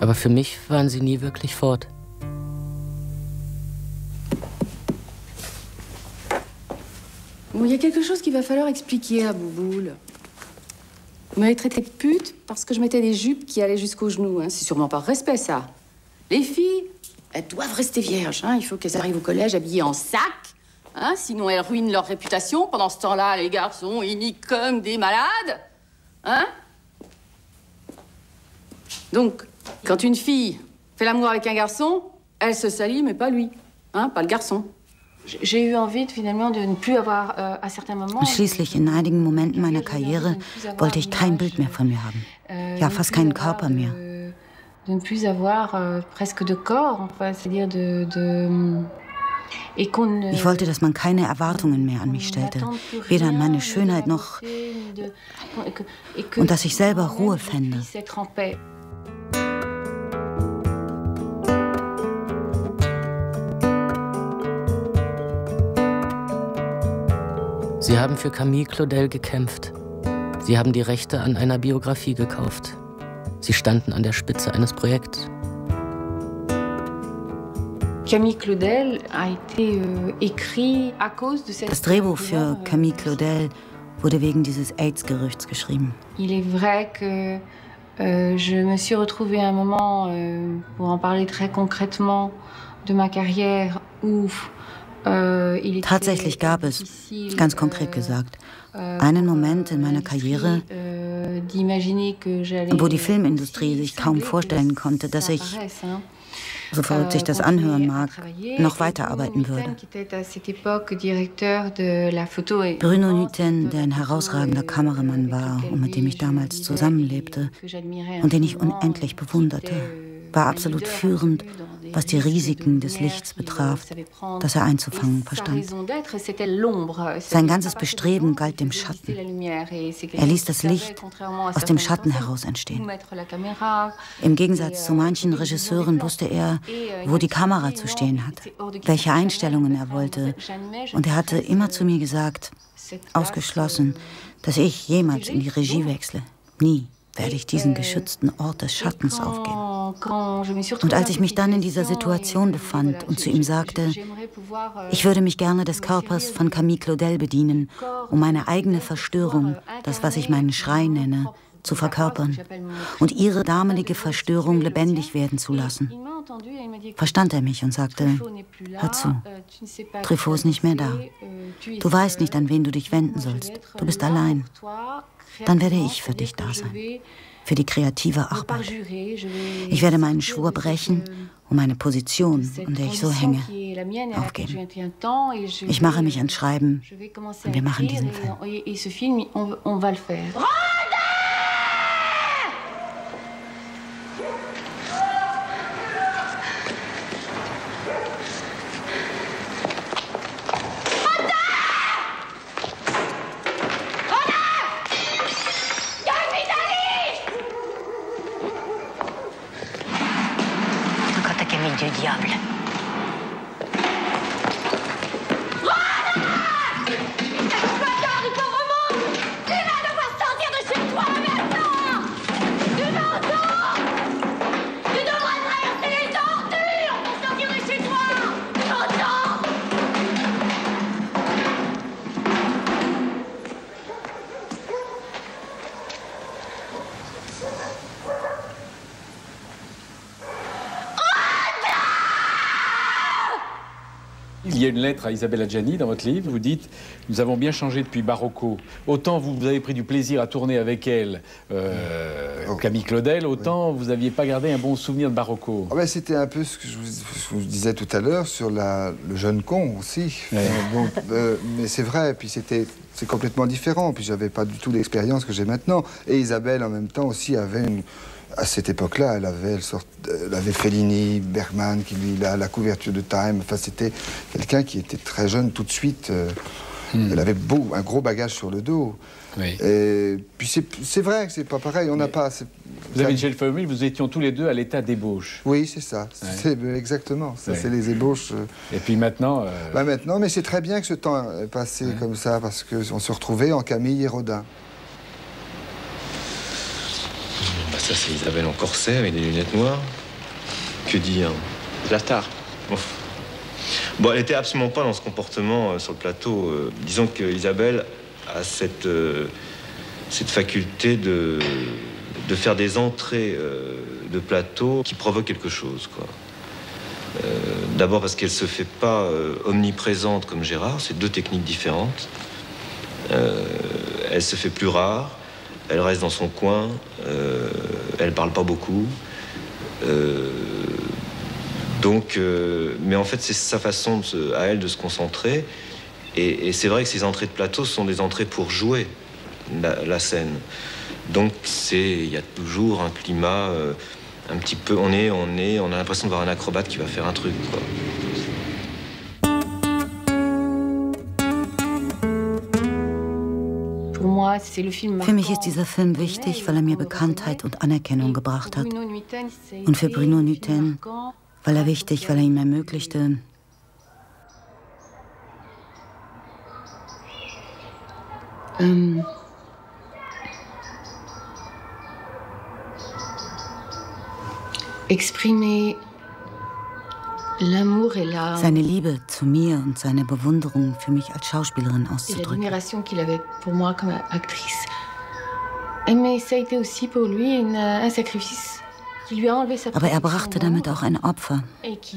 Aber für mich waren sie nie wirklich fort. Bon, y a quelque chose qu'il va falloir expliquer à Bouboule. Vous m'avez traité de pute parce que je mettais des jupes qui allaient jusqu'aux genoux. Hein. C'est sûrement par respect, ça. Les filles, elles doivent rester vierges. Hein. Il faut qu'elles arrivent au collège habillées en sac. Hein. Sinon, elles ruinent leur réputation. Pendant ce temps-là, les garçons, ils niquent comme des malades. Hein? Donc, quand une fille fait l'amour avec un garçon, elle se salit, mais pas lui, hein, pas le garçon. J'ai eu envie finalement de ne plus avoir à certains moments. Und schließlich in einigen Momenten meiner Karriere wollte ich kein Bild mehr von mir haben. Ja, fast keinen Körper mehr. De ne plus avoir presque de corps, enfin, c'est-à-dire Ich wollte, dass man keine Erwartungen mehr an mich stellte, weder an meine Schönheit noch, und dass ich selber Ruhe fände. Sie haben für Camille Claudel gekämpft. Sie haben die Rechte an einer Biografie gekauft. Sie standen an der Spitze eines Projekts. Camille Claudel a été écrit à cause de cette... Das Drehbuch für Camille Claudel wurde wegen dieses AIDS-Gerüchts geschrieben. Il est vrai que je me suis retrouvée à un moment, pour en parler très concrètement, de ma carrière où Tatsächlich gab es, ganz konkret gesagt, einen Moment in meiner Karriere, wo die Filmindustrie sich kaum vorstellen konnte, dass ich, so verrückt sich das anhören mag, noch weiterarbeiten würde. Bruno Nuiten, der ein herausragender Kameramann war und mit dem ich damals zusammenlebte und den ich unendlich bewunderte, war absolut führend, was die Risiken des Lichts betraf, das er einzufangen verstand. Sein ganzes Bestreben galt dem Schatten. Er ließ das Licht aus dem Schatten heraus entstehen. Im Gegensatz zu manchen Regisseuren wusste er, wo die Kamera zu stehen hat, welche Einstellungen er wollte. Und er hatte immer zu mir gesagt, ausgeschlossen, dass ich jemals in die Regie wechsle. Nie werde ich diesen geschützten Ort des Schattens aufgeben. Und als ich mich dann in dieser Situation befand und zu ihm sagte, ich würde mich gerne des Körpers von Camille Claudel bedienen, um meine eigene Verstörung, das, was ich meinen Schrei nenne, zu verkörpern und ihre damalige Verstörung lebendig werden zu lassen, verstand er mich und sagte, hör zu, Truffaut ist nicht mehr da. Du weißt nicht, an wen du dich wenden sollst. Du bist allein. Dann werde ich für dich da sein, für die kreative Arbeit. Ich werde meinen Schwur brechen und meine Position, an der ich so hänge, aufgeben. Ich mache mich ans Schreiben und wir machen diesen Film. Du diable. Il y a une lettre à Isabelle Adjani dans votre livre. Vous dites « Nous avons bien changé depuis Barocco. Autant vous avez pris du plaisir à tourner avec elle, Camille Claudel, autant vous n'aviez pas gardé un bon souvenir de Barocco. » C'était un peu ce que je vous disais tout à l'heure sur le jeune con aussi. Ouais. Mais c'est vrai, puis c'est complètement différent. Puis j'avais pas du tout l'expérience que j'ai maintenant. Et Isabelle, en même temps, aussi avait une... À cette époque-là, elle avait Fellini, Bergman, qui lui, la couverture de Time. Enfin, c'était quelqu'un qui était très jeune tout de suite. Elle avait un gros bagage sur le dos. Oui. Et puis c'est vrai que c'est pas pareil. On n'a pas. Vous avez Michel Famille, vous étions tous les deux à l'état d'ébauche. Oui, c'est ça. Ouais. Exactement. Ça, c'est les ébauches. Et puis maintenant. Maintenant, mais c'est très bien que ce temps est passé comme ça, parce qu'on se retrouvait en Camille et Rodin. Ça, c'est Isabelle en corset avec des lunettes noires. Que dire? La star. Bon, elle n'était absolument pas dans ce comportement sur le plateau. Disons qu'Isabelle a cette faculté de faire des entrées de plateau qui provoquent quelque chose, quoi. D'abord parce qu'elle ne se fait pas omniprésente comme Gérard. C'est deux techniques différentes. Elle se fait plus rare. Elle reste dans son coin, elle parle pas beaucoup. Mais en fait, c'est sa façon à elle de se concentrer. Et c'est vrai que ces entrées de plateau sont des entrées pour jouer la scène. Donc il y a toujours un climat un petit peu... On a l'impression de voir un acrobate qui va faire un truc, quoi. Für mich ist dieser Film wichtig, weil er mir Bekanntheit und Anerkennung gebracht hat. Und für Bruno Nuiten war er wichtig, weil er ihm ermöglichte, seine Liebe zu mir und seine Bewunderung für mich als Schauspielerin auszudrücken. Aber er brachte damit auch ein Opfer,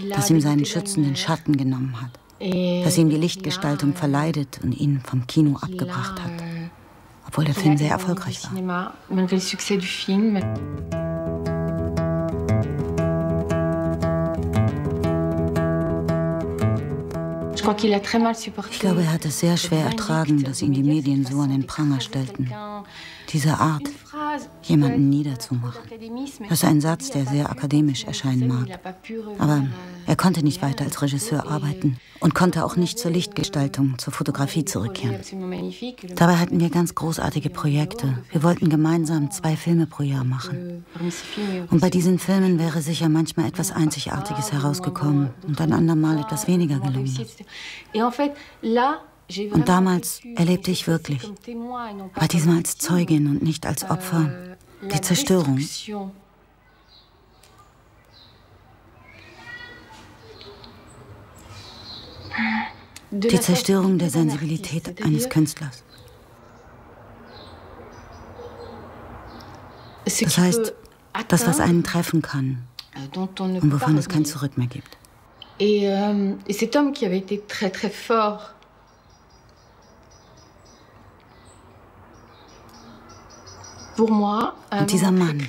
das ihm seinen schützenden Schatten genommen hat, das ihm die Lichtgestaltung verleidet und ihn vom Kino abgebracht hat, obwohl der Film sehr erfolgreich war. Ich glaube, er hat es sehr schwer ertragen, dass ihn die Medien so an den Pranger stellten. Diese Art, jemanden niederzumachen. Das ist ein Satz, der sehr akademisch erscheinen mag. Aber er konnte nicht weiter als Regisseur arbeiten und konnte auch nicht zur Lichtgestaltung, zur Fotografie zurückkehren. Dabei hatten wir ganz großartige Projekte. Wir wollten gemeinsam 2 Filme pro Jahr machen. Und bei diesen Filmen wäre sicher manchmal etwas Einzigartiges herausgekommen und ein andermal etwas weniger gelungen. Und damals erlebte ich wirklich, aber diesmal als Zeugin und nicht als Opfer, die Zerstörung. Die Zerstörung der Sensibilität eines Künstlers. Das heißt, das, was einen treffen kann und wovon es kein Zurück mehr gibt. Et cet homme qui avait été très très fort pour moi, und dieser Mann,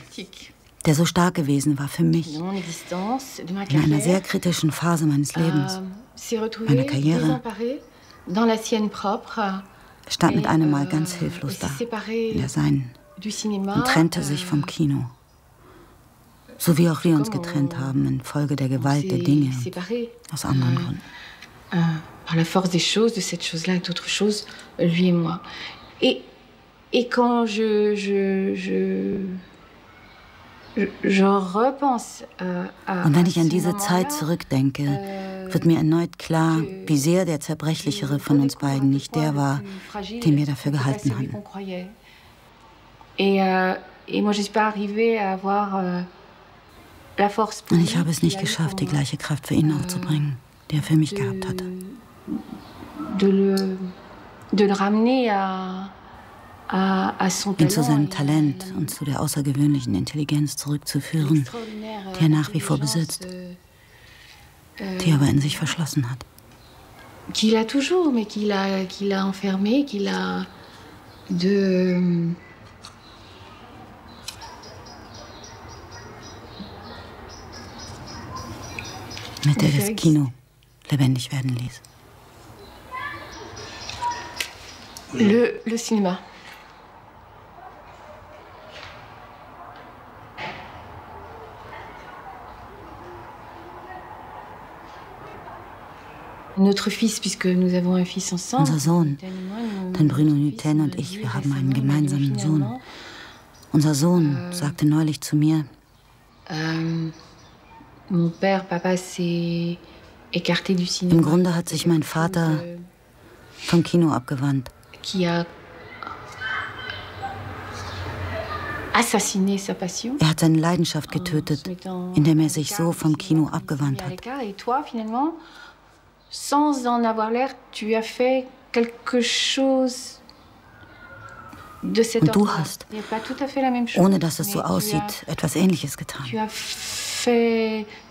der so stark gewesen war für mich, in einer sehr kritischen Phase meines Lebens, meiner Karriere, stand mit einem Mal ganz hilflos da, in der Seinen, und trennte sich vom Kino. So wie auch wir uns getrennt haben infolge der Gewalt der Dinge und aus anderen Gründen. Par la force des choses, de cette chose-là et d'autres choses, lui et moi. Et quand je repense und wenn ich an diese Zeit zurückdenke, wird mir erneut klar, wie sehr der Zerbrechlichere von uns beiden nicht der war, den wir dafür gehalten hatten. Et moi, je suis pas arrivée à avoir und ich habe es nicht geschafft, die gleiche Kraft für ihn aufzubringen, die er für mich gehabt hatte. Ihn zu seinem Talent und zu der außergewöhnlichen Intelligenz zurückzuführen, die er nach wie vor besitzt, die aber in sich verschlossen hat. Qu'il a toujours, mais qu'il a enfermé, qu'il a mit der das Kino lebendig werden ließ. Le cinéma. Notre fils, puisque nous avons un fils ensemble. Unser Sohn, denn Bruno Nuiten und ich, wir haben einen gemeinsamen Sohn. Unser Sohn sagte neulich zu mir, Mon père, papa, s'est écarté du cinéma. Im Grunde hat sich mein Vater vom Kino abgewandt. Qui a assassiné sa passion. Er hat seine Leidenschaft getötet, indem er sich so vom Kino abgewandt hat. Et toi, finalement, sans en avoir l'air, tu as fait quelque chose de cet ordre. Und du hast, ohne dass es so aussieht, etwas Ähnliches getan. Tu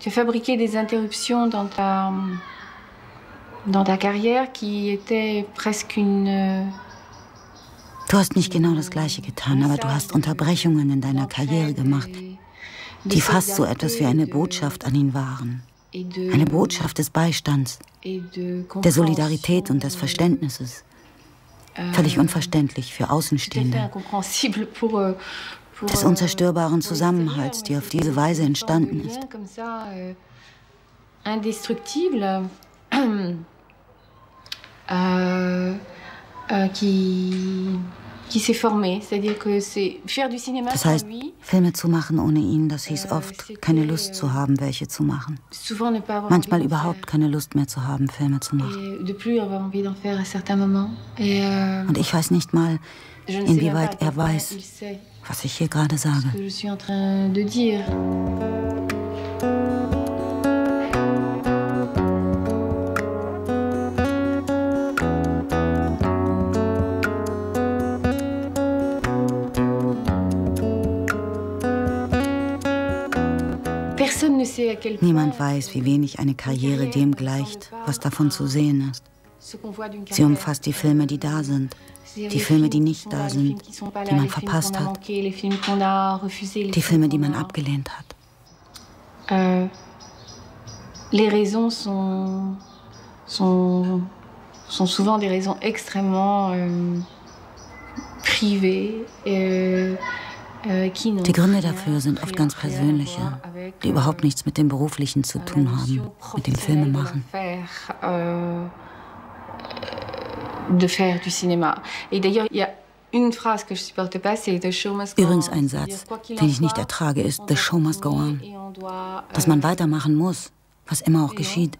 as fabriqué des interruptions dans ta carrière qui étaient presque Du hast nicht genau das Gleiche getan, aber du hast Unterbrechungen in deiner Karriere gemacht, die fast so etwas wie eine Botschaft an ihn waren. Eine Botschaft des Beistands, der Solidarität und des Verständnisses. Völlig unverständlich für Außenstehende. Des unzerstörbaren Zusammenhalts, der auf diese Weise entstanden ist. Indestructible, Das heißt, Filme zu machen ohne ihn, das hieß oft, keine Lust zu haben, welche zu machen. Manchmal überhaupt keine Lust mehr zu haben, Filme zu machen. Und ich weiß nicht mal, inwieweit er weiß, was ich hier gerade sage. Niemand weiß, wie wenig eine Karriere dem gleicht, was davon zu sehen ist. Sie umfasst die Filme, die da sind, die Filme, die nicht da sind, die man verpasst hat, die Filme, die man abgelehnt hat. Les raisons sont souvent des raisons extrêmement privées. Die Gründe dafür sind oft ganz persönliche, die überhaupt nichts mit dem Beruflichen zu tun haben, mit dem Filmemachen. Übrigens ein Satz, den ich nicht ertrage, ist "The show must go on", dass man weitermachen muss, was immer auch geschieht.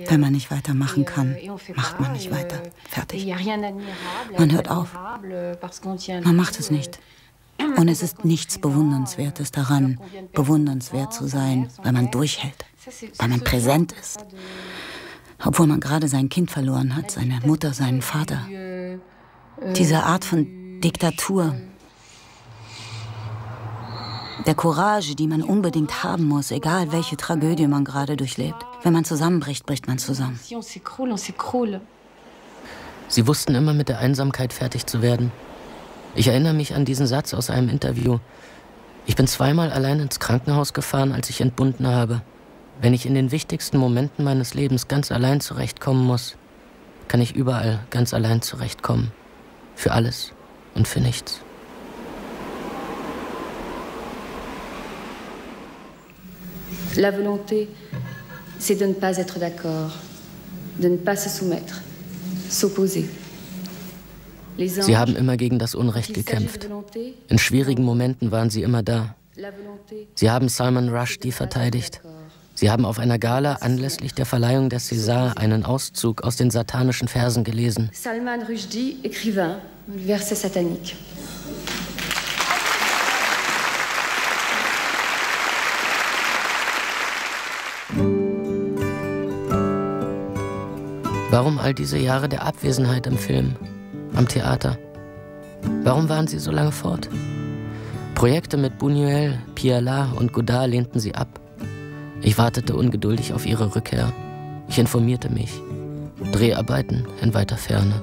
Wenn man nicht weitermachen kann, macht man nicht weiter. Fertig. Man hört auf. Man macht es nicht. Und es ist nichts Bewundernswertes daran, bewundernswert zu sein, weil man durchhält, weil man präsent ist. Obwohl man gerade sein Kind verloren hat, seine Mutter, seinen Vater. Diese Art von Diktatur, der Courage, die man unbedingt haben muss, egal welche Tragödie man gerade durchlebt. Wenn man zusammenbricht, bricht man zusammen. Sie wussten immer, mit der Einsamkeit fertig zu werden. Ich erinnere mich an diesen Satz aus einem Interview. Ich bin zweimal allein ins Krankenhaus gefahren, als ich entbunden habe. Wenn ich in den wichtigsten Momenten meines Lebens ganz allein zurechtkommen muss, kann ich überall ganz allein zurechtkommen. Für alles und für nichts. La volonté, c'est de ne pas être d'accord, de ne pas se soumettre, s'opposer. Sie haben immer gegen das Unrecht gekämpft. In schwierigen Momenten waren sie immer da. Sie haben Salman Rushdie verteidigt. Sie haben auf einer Gala anlässlich der Verleihung der César einen Auszug aus den satanischen Versen gelesen. Salman Rushdie, écrivain, verset satanique. Warum all diese Jahre der Abwesenheit im Film, am Theater? Warum waren sie so lange fort? Projekte mit Buñuel, Piala und Godard lehnten sie ab. Ich wartete ungeduldig auf ihre Rückkehr. Ich informierte mich. Dreharbeiten in weiter Ferne.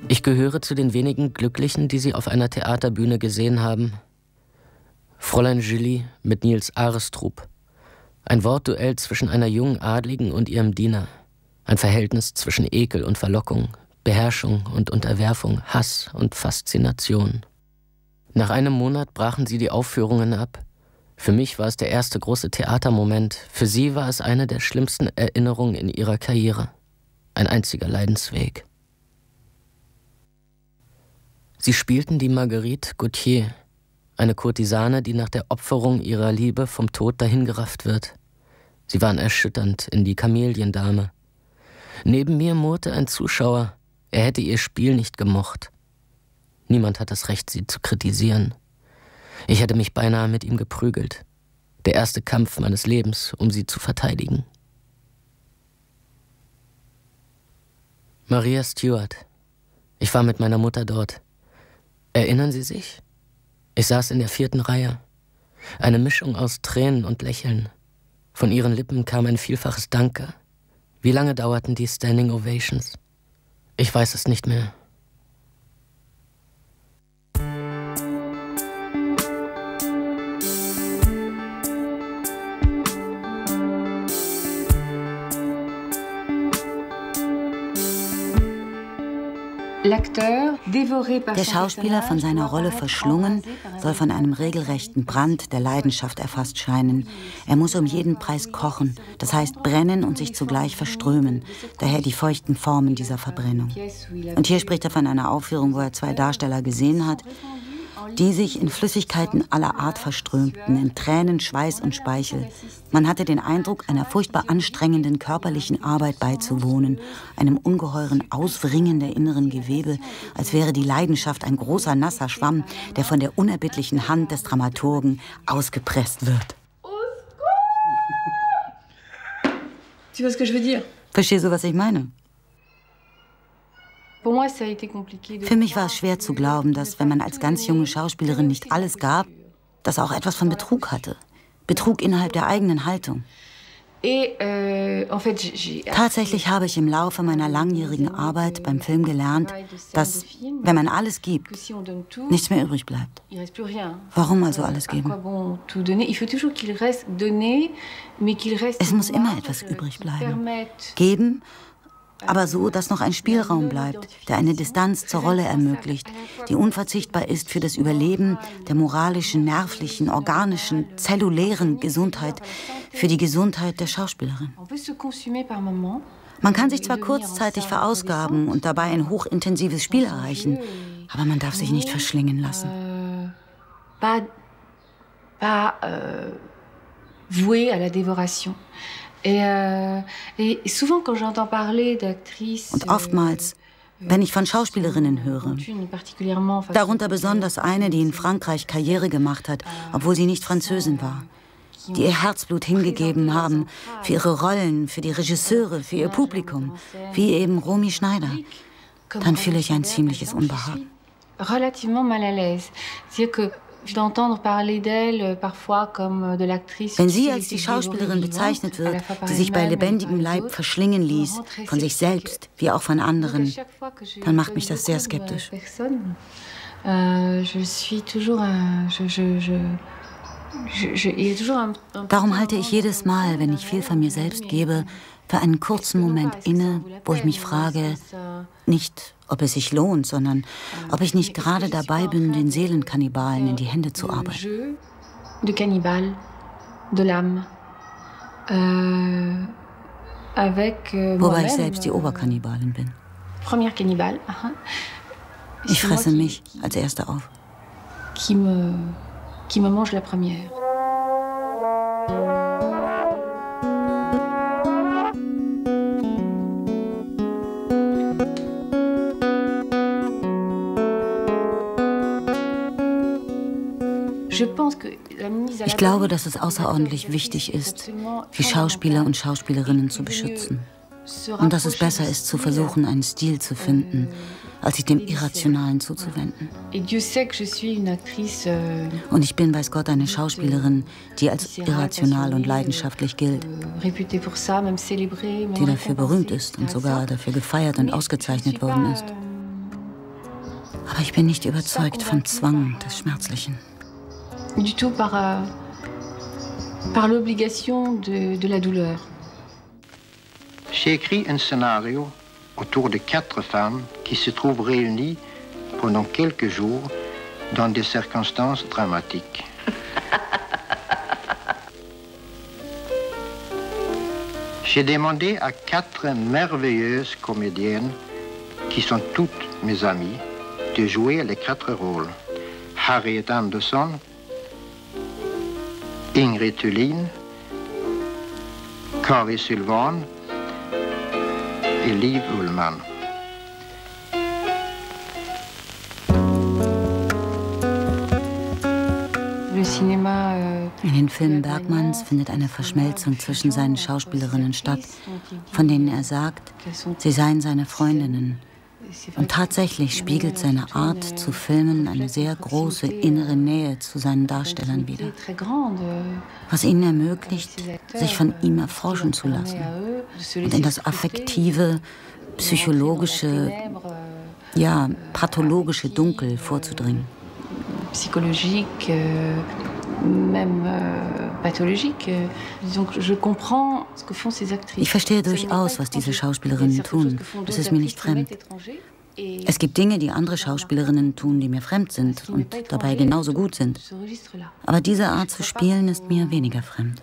Ich gehöre zu den wenigen Glücklichen, die sie auf einer Theaterbühne gesehen haben. Fräulein Julie mit Niels Arestrup. Ein Wortduell zwischen einer jungen Adligen und ihrem Diener. Ein Verhältnis zwischen Ekel und Verlockung, Beherrschung und Unterwerfung, Hass und Faszination. Nach einem Monat brachen sie die Aufführungen ab. Für mich war es der erste große Theatermoment. Für sie war es eine der schlimmsten Erinnerungen in ihrer Karriere. Ein einziger Leidensweg. Sie spielten die Marguerite Gautier, eine Kurtisane, die nach der Opferung ihrer Liebe vom Tod dahingerafft wird. Sie waren erschütternd in die Kameliendame. Neben mir murrte ein Zuschauer, er hätte ihr Spiel nicht gemocht. Niemand hat das Recht, sie zu kritisieren. Ich hätte mich beinahe mit ihm geprügelt. Der erste Kampf meines Lebens, um sie zu verteidigen. Maria Stuart. Ich war mit meiner Mutter dort. Erinnern Sie sich? Ich saß in der 4. Reihe. Eine Mischung aus Tränen und Lächeln. Von ihren Lippen kam ein vielfaches Danke, Wie lange dauerten die Standing Ovations? Ich weiß es nicht mehr. Der Schauspieler, von seiner Rolle verschlungen, soll von einem regelrechten Brand der Leidenschaft erfasst scheinen. Er muss um jeden Preis kochen, das heißt brennen und sich zugleich verströmen, daher die feuchten Formen dieser Verbrennung. Und hier spricht er von einer Aufführung, wo er 2 Darsteller gesehen hat, die sich in Flüssigkeiten aller Art verströmten, in Tränen, Schweiß und Speichel. Man hatte den Eindruck, einer furchtbar anstrengenden körperlichen Arbeit beizuwohnen, einem ungeheuren Auswringen der inneren Gewebe, als wäre die Leidenschaft ein großer, nasser Schwamm, der von der unerbittlichen Hand des Dramaturgen ausgepresst wird. Verstehst du, was ich meine? Für mich war es schwer zu glauben, dass, wenn man als ganz junge Schauspielerin nicht alles gab, das auch etwas von Betrug hatte. Betrug innerhalb der eigenen Haltung. Tatsächlich habe ich im Laufe meiner langjährigen Arbeit beim Film gelernt, dass, wenn man alles gibt, nichts mehr übrig bleibt. Warum also alles geben? Es muss immer etwas übrig bleiben. Geben, aber so, dass noch ein Spielraum bleibt, der eine Distanz zur Rolle ermöglicht, die unverzichtbar ist für das Überleben der moralischen, nervlichen, organischen, zellulären Gesundheit, für die Gesundheit der Schauspielerin. Man kann sich zwar kurzzeitig verausgaben und dabei ein hochintensives Spiel erreichen, aber man darf sich nicht verschlingen lassen. Voué à la dévoration. Und oftmals, wenn ich von Schauspielerinnen höre, darunter besonders eine, die in Frankreich Karriere gemacht hat, obwohl sie nicht Französin war, die ihr Herzblut hingegeben haben für ihre Rollen, für die Regisseure, für ihr Publikum, wie eben Romy Schneider, dann fühle ich ein ziemliches Unbehagen. Wenn sie als die Schauspielerin bezeichnet wird, die sich bei lebendigem Leib verschlingen ließ, von sich selbst wie auch von anderen, dann macht mich das sehr skeptisch. Darum halte ich jedes Mal, wenn ich viel von mir selbst gebe, für einen kurzen Moment inne, wo ich mich frage, nicht, ob es sich lohnt, sondern ob ich nicht gerade dabei bin, den Seelenkannibalen in die Hände zu arbeiten. Wobei ich selbst die Oberkannibalin bin. Ich fresse mich als Erste auf. Qui me mange la première. Ich glaube, dass es außerordentlich wichtig ist, die Schauspieler und Schauspielerinnen zu beschützen. Und dass es besser ist, zu versuchen, einen Stil zu finden, als sich dem Irrationalen zuzuwenden. Und ich bin, weiß Gott, eine Schauspielerin, die als irrational und leidenschaftlich gilt, die dafür berühmt ist und sogar dafür gefeiert und ausgezeichnet worden ist. Aber ich bin nicht überzeugt vom Zwang des Schmerzlichen. Du tout par l'obligation de la douleur. J'ai écrit un scénario autour de 4 femmes qui se trouvent réunies pendant quelques jours dans des circonstances dramatiques. J'ai demandé à 4 merveilleuses comédiennes, qui sont toutes mes amies, de jouer les 4 rôles. Harriet Andersson, Ingrid Thulin, Kari Sylvan et Liv Ullmann. In den Filmen Bergmans findet eine Verschmelzung zwischen seinen Schauspielerinnen statt, von denen er sagt, sie seien seine Freundinnen, Und tatsächlich spiegelt seine Art zu filmen eine sehr große innere Nähe zu seinen Darstellern wider, was ihnen ermöglicht, sich von ihm erforschen zu lassen und in das affektive, psychologische, ja, pathologische Dunkel vorzudringen. Psychologique, même pathologique. Donc je comprends ce que font ces actrices. Ich verstehe durchaus, was diese Schauspielerinnen tun. Das ist mir nicht fremd. Es gibt Dinge, die andere Schauspielerinnen tun, die mir fremd sind und dabei genauso gut sind. Aber diese Art zu spielen ist mir weniger fremd.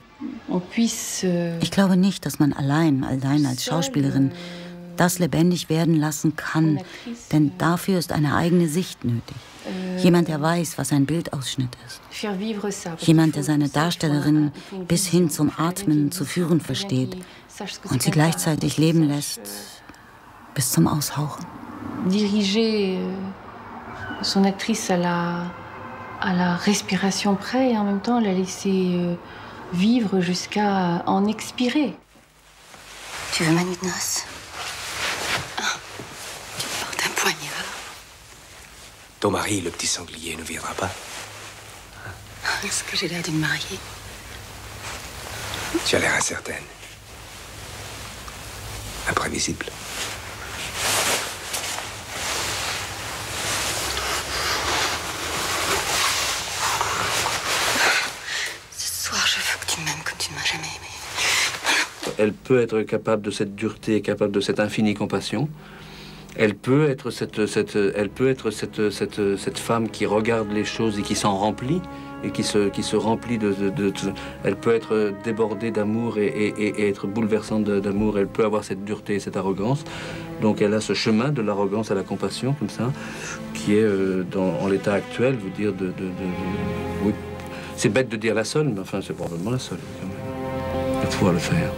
Ich glaube nicht, dass man allein als Schauspielerin das lebendig werden lassen kann, denn dafür ist eine eigene Sicht nötig. Jemand, der weiß, was ein Bildausschnitt ist. Jemand, der seine Darstellerin bis hin zum Atmen zu führen versteht und sie gleichzeitig leben lässt bis zum Aushauchen. Diriger son actrice à la respiration près et en même temps la laisser vivre jusqu'à en expirer. Tu veux ma nuit de noces? Tu portes un poignard. Ton mari, le petit sanglier, ne viendra pas? Est-ce que j'ai l'air d'une mariée? Tu as l'air incertaine. Imprévisible. Ce soir, je veux que tu m'aimes comme tu ne m'as jamais aimé. Elle peut être capable de cette dureté, capable de cette infinie compassion. Elle peut être cette femme qui regarde les choses et qui s'en remplit, et qui se remplit elle peut être débordée d'amour et être bouleversante d'amour. Elle peut avoir cette dureté et cette arrogance. Donc elle a ce chemin de l'arrogance à la compassion, comme ça, qui est en l'état actuel, veut dire oui. C'est bête de dire la seule, mais enfin c'est probablement la seule, quand même. Il faut pouvoir le faire.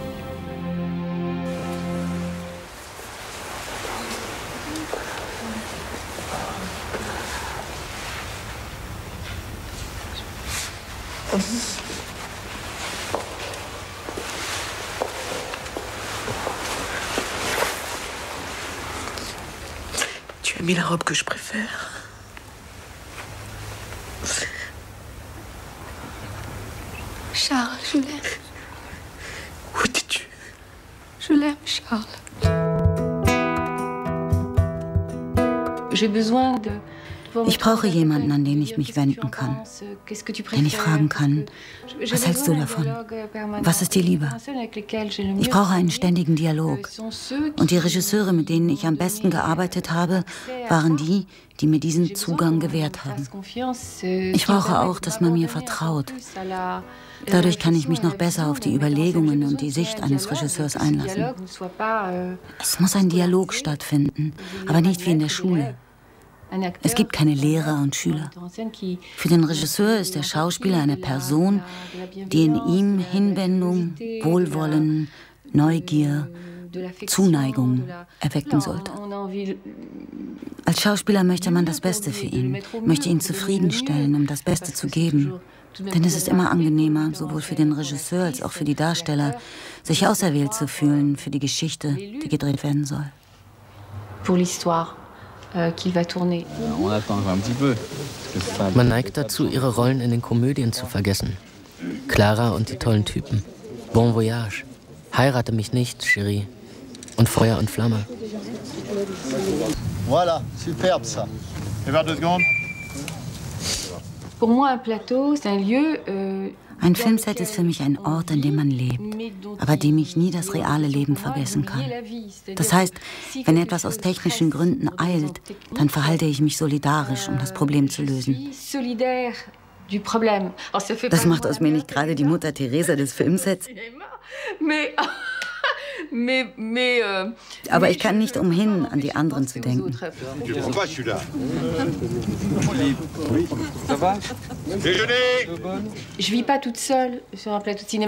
Tu as mis la robe que je préfère. Charles, je l'aime. Où es-tu? Je l'aime, Charles. J'ai besoin de... Ich brauche jemanden, an den ich mich wenden kann, den ich fragen kann, was hältst du davon? Was ist dir lieber? Ich brauche einen ständigen Dialog. Und die Regisseure, mit denen ich am besten gearbeitet habe, waren die, die mir diesen Zugang gewährt haben. Ich brauche auch, dass man mir vertraut. Dadurch kann ich mich noch besser auf die Überlegungen und die Sicht eines Regisseurs einlassen. Es muss ein Dialog stattfinden, aber nicht wie in der Schule. Es gibt keine Lehrer und Schüler. Für den Regisseur ist der Schauspieler eine Person, die in ihm Hinwendung, Wohlwollen, Neugier, Zuneigung erwecken sollte. Als Schauspieler möchte man das Beste für ihn, möchte ihn zufriedenstellen, um das Beste zu geben. Denn es ist immer angenehmer, sowohl für den Regisseur als auch für die Darsteller, sich auserwählt zu fühlen für die Geschichte, die gedreht werden soll. Pour l'histoire. Man neigt dazu, ihre Rollen in den Komödien zu vergessen. Clara und die tollen Typen. Bon voyage. Heirate mich nicht, Chérie. Und Feuer und Flamme. Voilà, superbe ça. Et vers 2 secondes. Pour moi, un plateau, c'est un lieu. Ein Filmset ist für mich ein Ort, an dem man lebt, aber dem ich nie das reale Leben vergessen kann. Das heißt, wenn etwas aus technischen Gründen eilt, dann verhalte ich mich solidarisch, um das Problem zu lösen. Das macht aus mir nicht gerade die Mutter Teresa des Filmsets. Aber ich kann nicht umhin, an die anderen zu denken.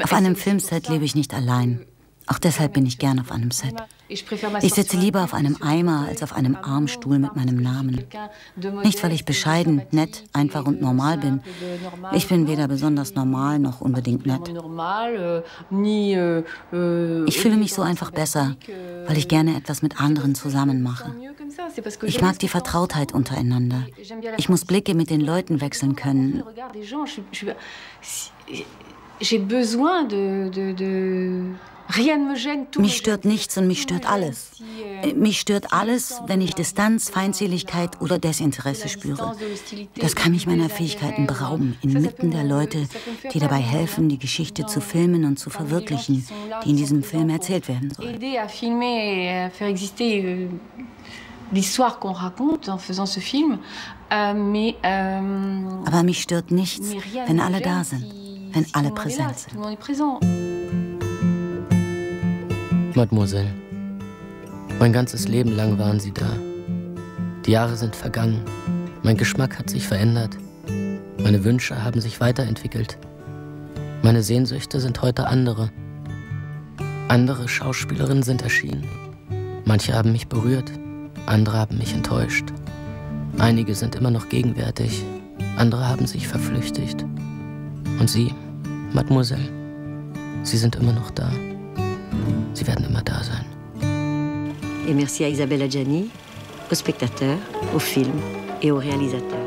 Auf einem Filmset lebe ich nicht allein. Auch deshalb bin ich gern auf einem Set. Ich sitze lieber auf einem Eimer als auf einem Armstuhl mit meinem Namen. Nicht, weil ich bescheiden, nett, einfach und normal bin. Ich bin weder besonders normal noch unbedingt nett. Ich fühle mich so einfach besser, weil ich gerne etwas mit anderen zusammen mache. Ich mag die Vertrautheit untereinander. Ich muss Blicke mit den Leuten wechseln können. Mich stört nichts und mich stört alles. Mich stört alles, wenn ich Distanz, Feindseligkeit oder Desinteresse spüre. Das kann mich meiner Fähigkeiten berauben, inmitten der Leute, die dabei helfen, die Geschichte zu filmen und zu verwirklichen, die in diesem Film erzählt werden soll. Aber mich stört nichts, wenn alle da sind, wenn alle präsent sind. Mademoiselle, mein ganzes Leben lang waren Sie da. Die Jahre sind vergangen. Mein Geschmack hat sich verändert. Meine Wünsche haben sich weiterentwickelt. Meine Sehnsüchte sind heute andere. Andere Schauspielerinnen sind erschienen. Manche haben mich berührt, andere haben mich enttäuscht. Einige sind immer noch gegenwärtig, andere haben sich verflüchtigt. Und Sie, Mademoiselle, Sie sind immer noch da. Sie werden immer da sein. Et merci à Isabelle Adjani, aux spectateurs, au film et au réalisateur.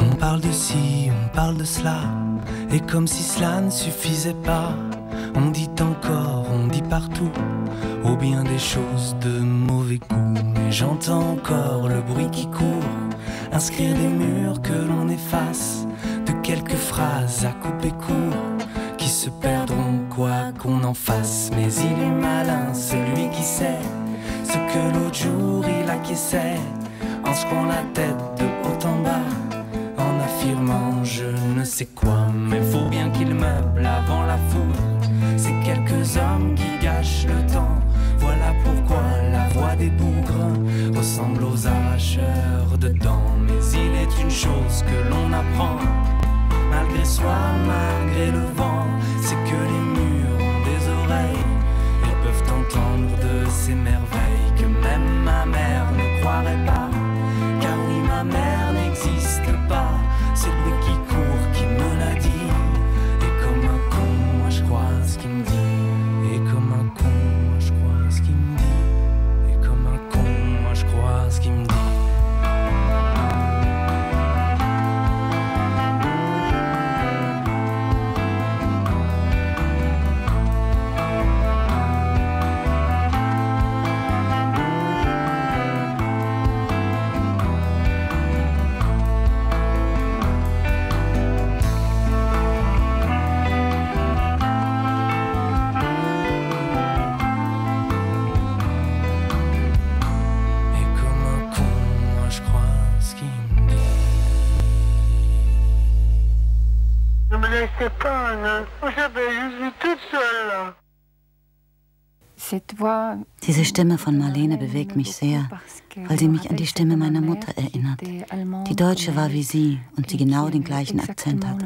On parle de ci, on parle de cela. Et comme si cela ne suffisait pas, on dit encore, on dit partout, au bien des choses de mauvais goût. Mais j'entends encore le bruit qui court, inscrire des murs que l'on efface, de quelques phrases à couper court, qui se perdront quoi qu'on en fasse. Mais il est malin, celui qui sait ce que l'autre jour il acquiesçait, en secouant la tête de haut en bas, en affirmant je ne sais quoi. Mais faut bien qu'il meuble avant la foule, c'est quelques hommes qui gâchent le temps. Voilà pourquoi la voix des bougres ressemble aux arracheurs de dents. Mais il est une chose que l'on apprend, malgré soi, malgré le vent, c'est que les murs ont des oreilles, ils peuvent entendre de ces merveilles que même ma mère ne croirait pas. Car oui, ma mère n'existe pas, c'est lui qui court qui me l'a dit. Et comme un con, moi je crois ce qu'il me dit. Et comme un con, moi je crois ce qu'il me dit. Et comme un con, moi je crois ce qu'il me dit. Diese Stimme von Marlene bewegt mich sehr, weil sie mich an die Stimme meiner Mutter erinnert. Die Deutsche war wie sie und die genau den gleichen Akzent hat.